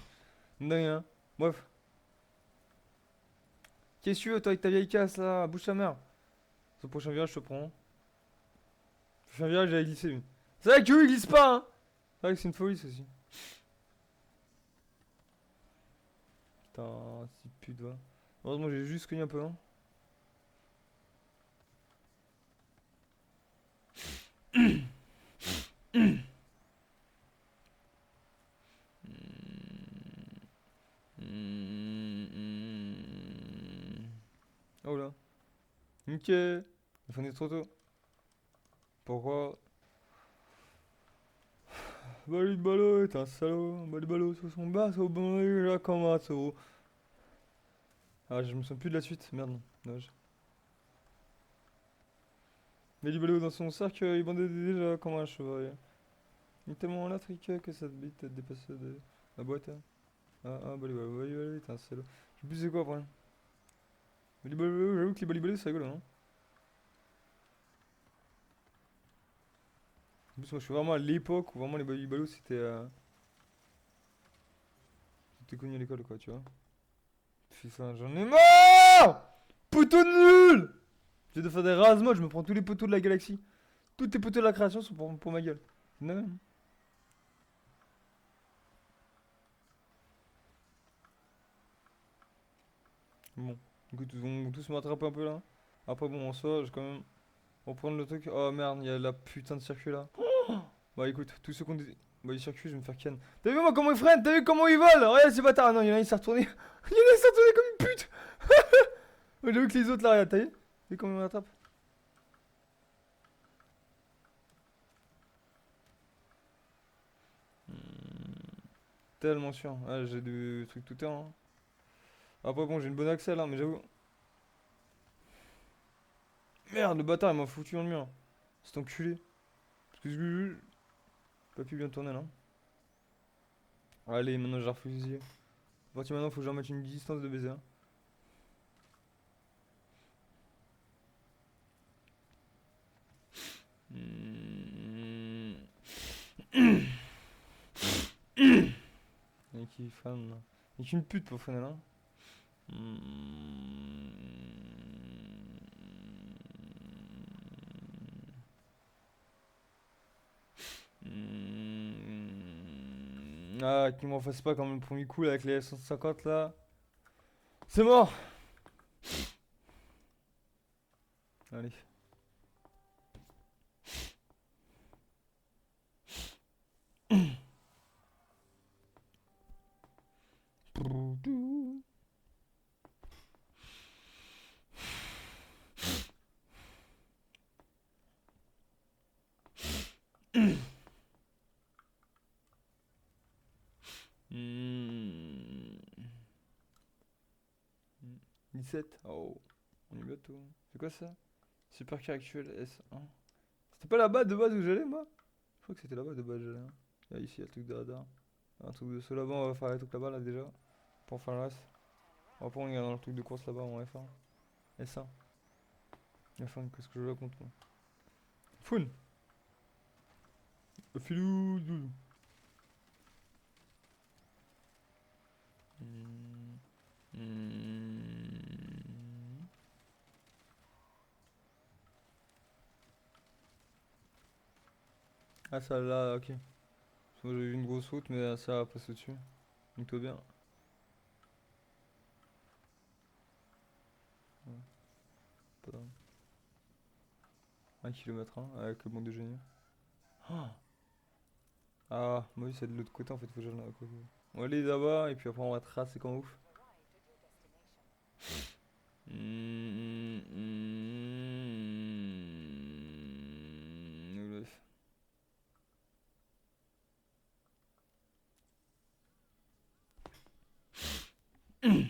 Speaker 1: Dingue, hein. Bref. Qu'est-ce que tu veux, toi, avec ta vieille casse là? Bouge ta mère. Au prochain virage, je te prends. Prochain virage, j'allais glisser, lui. C'est vrai qu'eux ils glissent pas, hein. C'est vrai que c'est une folie, ça aussi. Putain, si pute, va. Heureusement, j'ai juste cogné un peu, hein. Oh là. Ok. La fin est trop tôt. Pourquoi? Bali balo, t'es un salaud. Bali balo, sur son bas, au bon là, comme un saut. Ah, je me souviens plus de la suite, merde. Dommage. Bali balo dans son cercle, il bandait déjà comme un cheval. Il est tellement électrique que cette bite dépasse de la boîte. Bali balo, t'es un salaud. Je sais plus c'est quoi après. Bali balo, j'avoue que les bali balo c'est rigolo, hein. En plus, moi je suis vraiment à l'époque où vraiment les bali balo c'était. C'était connu à l'école, quoi, tu vois. Putain, j'en ai marre! Poteau nul! Je vais faire des rasements, je me prends tous les poteaux de la galaxie. Tous les poteaux de la création sont pour ma gueule. Non. Bon, écoute, on va tous me rattraper un peu là. Après, bon, en soi, je vais quand même reprendre le truc. Oh merde, il y a la putain de circuit là. Bah écoute, tous ceux qu'on dit. Bah, les circuits, je vais me faire ken. T'as vu moi comment ils freinent? T'as vu comment ils volent? Regarde ces bâtards. Non, il y en a un, il s'est retourné. Il y en a un, il s'est retourné comme une pute. Ouais, j'ai vu que les autres là, regarde, t'as vu? T'as vu comment ils me rattrapent? Tellement sûr. Ah, j'ai des trucs tout terrain, hein. Après, bon, j'ai une bonne axelle, hein, mais j'avoue. Merde, le bâtard, il m'a foutu dans le mur. C'est enculé. Parce que j'ai pas pu bien tourner là. Allez, maintenant j'ai refusé. À partir de maintenant, faut que j'en mette une distance de baiser, hein. Et qui fan là. Et qui une pute pour freiner là. Ah, qu'il m'en fasse pas comme le premier coup là, avec les 150 là. C'est mort! Allez. Hmm. 17. Oh, on est bientôt. C'est quoi ça? Supercar actuel S1. C'était pas là-bas de base où j'allais moi? Je crois que c'était là-bas de base où j'allais, hein. Là, ici, il y a le truc de radar. Un truc de ceux là-bas, on va faire les trucs là-bas là déjà. Pour faire le reste. Après, on regarde dans le truc de course là-bas en F1. S1. F1, qu'est-ce que je raconte moi? Fun! Filou! Doudou. Hmm. Hmm. Ah, ça là, ok. Parce que moi, j'ai eu une grosse route, mais ça va passer au-dessus. Donc, tout va bien. Ouais, pas dingue. 1 km avec le bon déjeuner. Ah, moi c'est de l'autre côté en fait, faut que j'aille là. On va aller là-bas et puis après on va tracer comme ouf. Bref. Hmm.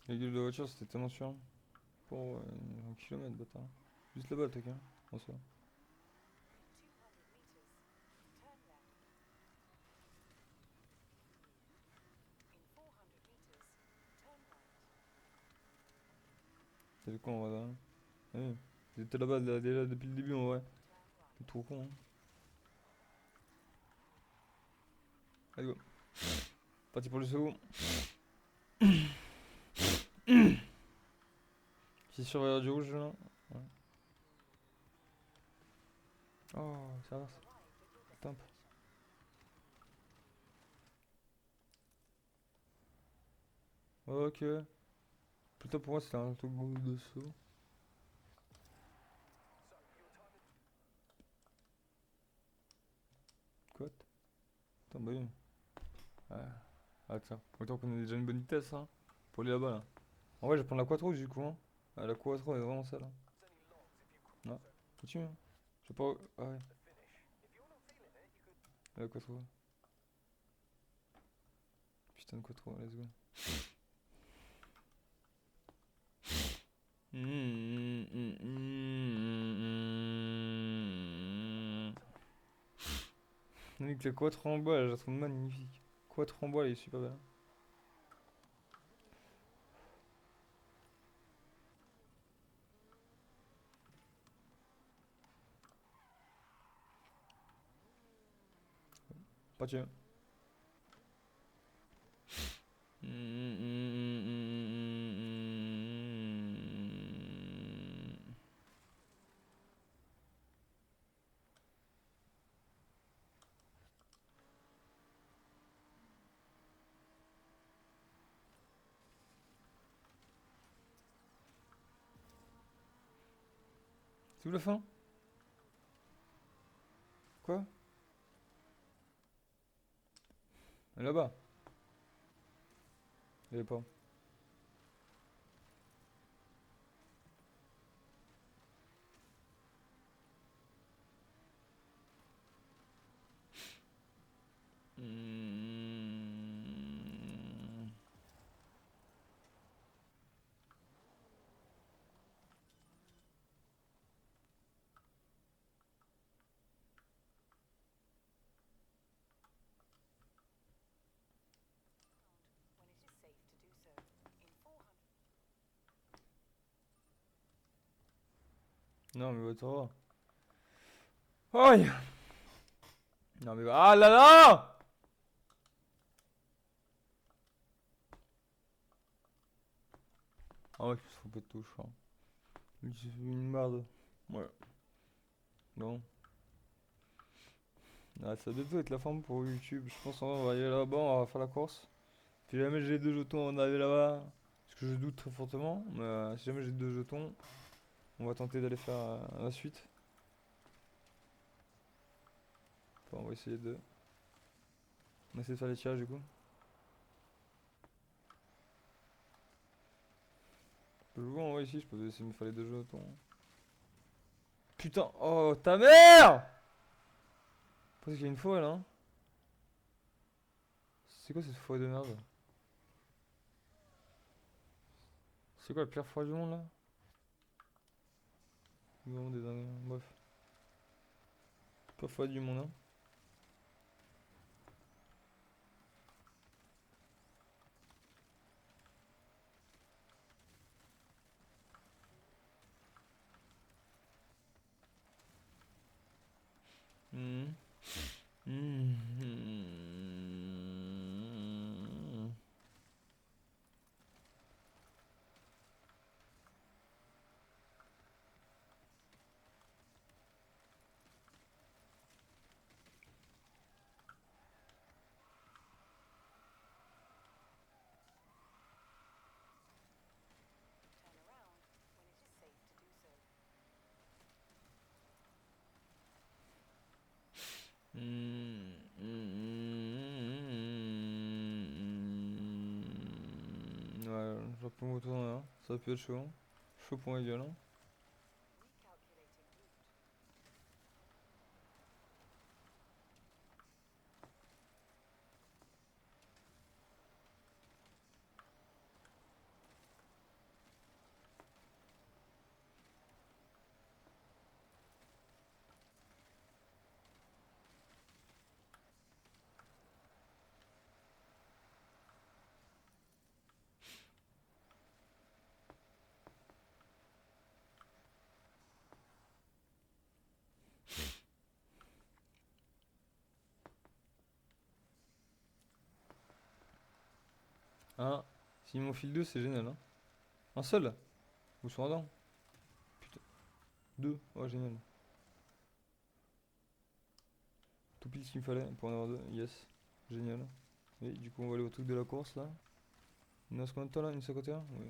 Speaker 1: La gueule de la voiture, c'était tellement sûr. Pour un kilomètre, bâtard. Juste là-bas, le truc, hein. En soi. T'as vu quoi en vrai, là? Ah oui. J'étais là-bas déjà depuis le début en vrai. T'es trop con, hein. Allez, go. Parti pour le second. Petit surveilleur du rouge là. Ouais. Oh, ça avance. Top. Ok. Plutôt pour moi, c'était un truc de saut. Quoi? Attends, bah oui. Ouais. Ah, tiens. Autant qu'on ait déjà une bonne vitesse, hein. Pour aller là-bas, là. En vrai, je vais prendre la quattro du coup, hein. Ah, la quattro est vraiment celle, là. Non. Continue, hein. Je sais pas. Ah ouais. La quattro. Putain de quattro, let's go. Avec le quattro en bois, je la trouve magnifique. Quattro en bois, elle est super belle. Pas tu. C'est où la fin? Quoi? Elle est là-bas. Elle est pas. Non, mais attends. Aïe! Non, mais. Ah là là! Ah ouais, je trouve pas de touche, hein. J'ai vu une merde. Ouais. Non. Ah, ça va bientôt être la forme pour YouTube. Je pense qu'on va aller là-bas, on va faire la course. Si jamais j'ai deux jetons, on arrive là-bas. Parce que je doute très fortement. Mais si jamais j'ai deux jetons, on va tenter d'aller faire la suite. Enfin, on va essayer de. On va essayer de faire les tirages du coup. Je peux jouer en vrai ici, je peux essayer de me faire les deux jetons. Putain, oh ta mère! Parce qu'il y a une forêt là, hein. C'est quoi cette forêt de merde? C'est quoi la pire forêt du monde là? Vraiment des dingues. Bref. Pire forêt du monde, hein. Mhm. Mhm. Ouais, je peux me retourner là. Ça peut être chaud. Chaud pour ma gueule, hein. Un. S'ils m'en filent deux, c'est génial, hein. Un seul? Ou sur un dent? Putain. Deux. Oh, génial. Tout pile ce qu'il me fallait pour en avoir deux. Yes. Génial. Et du coup, on va aller au truc de la course là. Il nous reste combien de temps là? Une 51? Oui.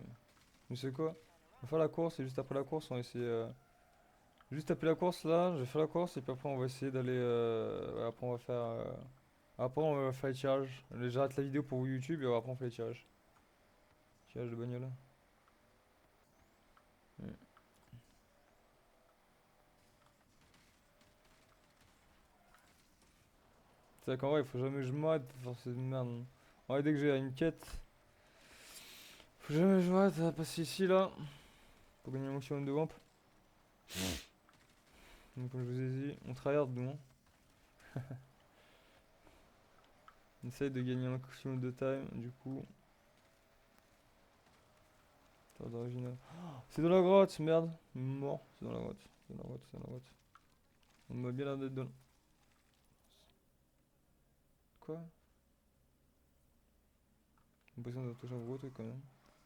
Speaker 1: Mais c'est quoi? On va faire la course et juste après la course, on va essayer. Juste après la course là, je vais faire la course et puis après, on va essayer d'aller. Ouais, après, on va faire. Après, on va faire les tirages. J'arrête la vidéo pour YouTube et après, on fait les tirages. Tirage de bagnole. Ouais. C'est vrai qu'en vrai, il faut jamais que je m'arrête pour faire cette merde. En vrai, dès que j'ai une quête, faut jamais que je m'arrête à passer ici là. Pour gagner un maximum de vamp. Donc, comme je vous ai dit, on tryhard nous, hein. On essaye de gagner un maximum de time, du coup. Attends, d'original. C'est dans la grotte, merde. Mort, c'est dans la grotte. C'est dans la grotte, c'est dans la grotte. On m'a bien l'air d'être dans. Quoi? J'ai l'impression d'avoir touché un gros truc quand même.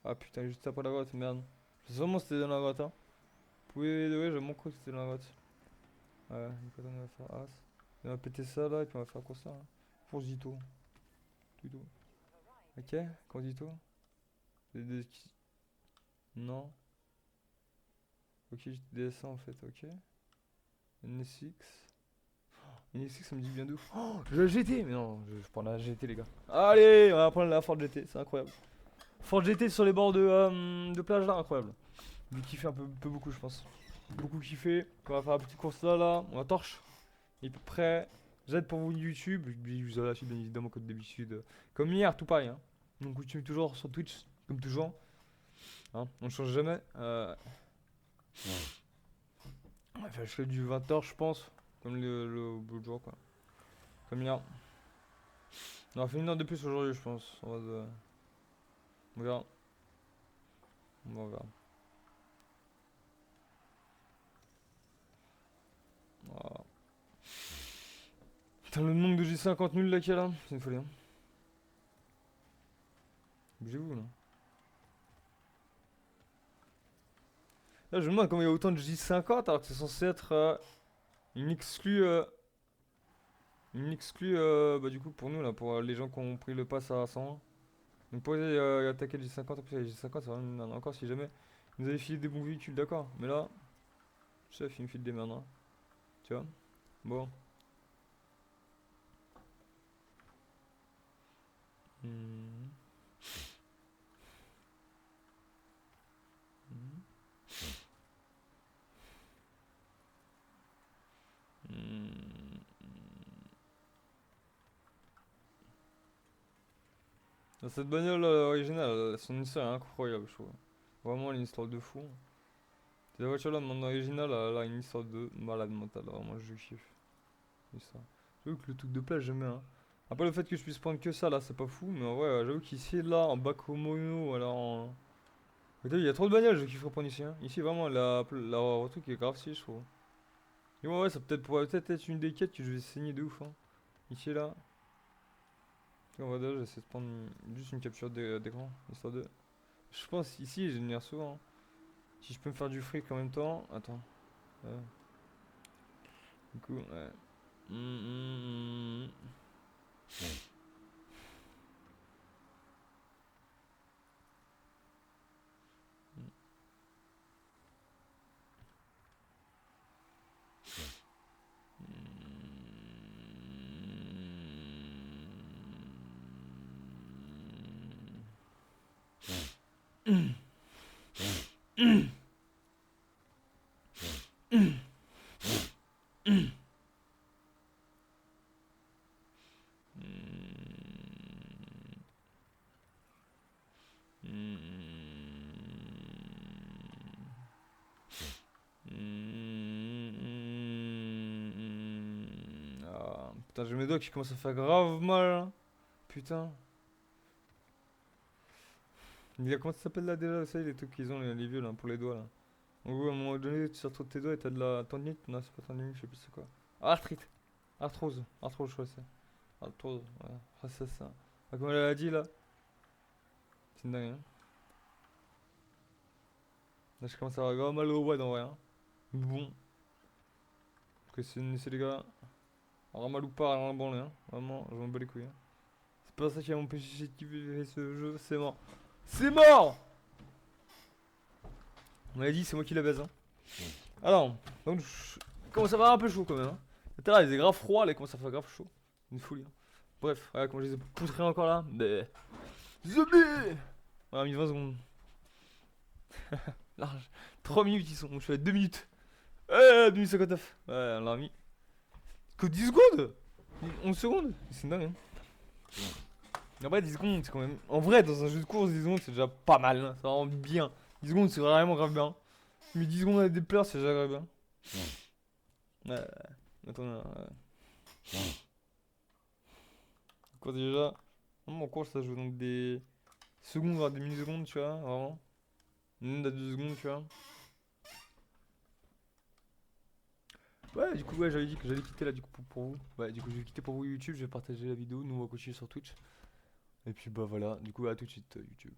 Speaker 1: Ah putain, juste après la grotte, merde. Je sais vraiment que c'était dans la grotte, hein. Vous pouvez, ouais, j'ai mon cru que c'était dans la grotte. Ouais, donc attends, on va faire As. On va péter ça là, et puis on va faire quoi ça, hein. Pour Zito. Tuto. Ok, Candito. Non. Ok, j'ai DS1 en fait, ok. NSX. NSX, ça me dit bien de ouf. Oh, j'ai la GT! Mais non, je prends la GT, les gars. Allez, on va prendre la Ford GT, c'est incroyable. Ford GT sur les bords de plage là, incroyable. J'ai kiffé un peu beaucoup, je pense. Beaucoup kiffé. On va faire la petite course là, là. On va torche. Et puis prêt. J'aide pour vous YouTube. Je vous ai la suite, bien évidemment, comme d'habitude. Comme hier, tout pareil, hein. Donc, vous continue toujours sur Twitch, comme toujours. Hein, on ne change jamais. Enfin, je fais du 20h, je pense. Comme le bout de jour, quoi. Comme hier. On va faire une heure de plus aujourd'hui, je pense. On verra. On verra. Voilà. Putain, le nombre de J50 nuls là qu'il y a là, c'est une folie, hein. Bougez-vous là. Là, je me demande comment il y a autant de J50 alors que c'est censé être une exclue. Une exclue, bah, du coup, pour nous là, pour les gens qui ont pris le pass à 100. Donc, pour attaquer le J50, en plus, les J50, ça va une merde. Encore si jamais vous avez filé des bons véhicules, d'accord. Mais là, chef, il me file des merdes, hein. Tu vois? Bon. Hmm. Hmm. Hmm. Cette bagnole originale, son histoire est incroyable, je trouve. Vraiment, elle a une histoire de fou. Cette voiture-là, mon original, elle a une histoire de malade mental. Vraiment, je kiffe. L'histoire. J'avoue que le truc de plage, j'aime bien, hein. Après, le fait que je puisse prendre que ça, là, c'est pas fou. Mais en vrai, j'avoue qu'ici, là, en Bakomono, alors en. Putain, il y a trop de bagnoles, je kifferais prendre ici, hein. Ici, vraiment, la truc est grave si, je trouve. Et ouais, ça pourrait peut-être être une des quêtes que je vais saigner de ouf, hein. Ici, là. On va déjà, j'essaie de prendre juste une capture d'écran, histoire de. Je pense ici, je génère souvent, hein. Si je peux me faire du fric en même temps. Attends. Ouais. Du coup, ouais. Hum, hum, Ah, putain, j'ai mes doigts qui commencent à faire grave mal, hein. Putain. Comment ça s'appelle là déjà? Ça, les trucs qu'ils ont, les vieux là, pour les doigts là. En gros, à un moment donné, tu retrouves tes doigts et t'as de la tendinite. Non, c'est pas tendinite, je sais plus c'est quoi. Arthrite. Arthrose. Arthrose, je crois que c'est. Arthrose, ouais. Ah, c'est ça. Ah, comment elle a dit là? C'est une dingue, hein. Là, je commence à avoir grave mal au wad en vrai, hein. Mais bon. C'est les gars. Alors, mal ou pas, rien à branler, hein. Vraiment, je m'en bats les couilles, hein. C'est pas ça qui va m'empêcher de kiffer ce jeu, c'est mort. C'est mort! On m'a dit, c'est moi qui la baise, hein. Alors, donc, il commence à faire un peu chaud quand même, hein. Tout à l'heure, il faisait grave froid, là, il commence à faire grave chaud. Une folie, hein. Bref, regarde comment je les ai poutrés encore là. Mais. Zombie! On a mis 20 secondes. Large. 3 minutes ils sont. Je suis à 2 minutes. 2 minutes 59. Ouais, on l'a mis. Que 10 secondes! 11 secondes? C'est dingue, hein. En vrai, 10 secondes, c'est quand même. En vrai, dans un jeu de course, 10 secondes, c'est déjà pas mal, hein. Ça rend bien. 10 secondes, c'est vraiment grave bien. Mais 10 secondes avec des pleurs, c'est déjà grave bien. Ouais. Attends, quoi déjà? Mon course, ça joue donc des secondes, voire des millisecondes, tu vois, vraiment. Une à 2 secondes, tu vois. Ouais, du coup, ouais, j'avais dit que j'allais quitter là, du coup, pour vous. Ouais, du coup, je vais quitter pour vous YouTube, je vais partager la vidéo, nous on va continuer sur Twitch. Et puis, bah voilà, du coup, à tout de suite, YouTube.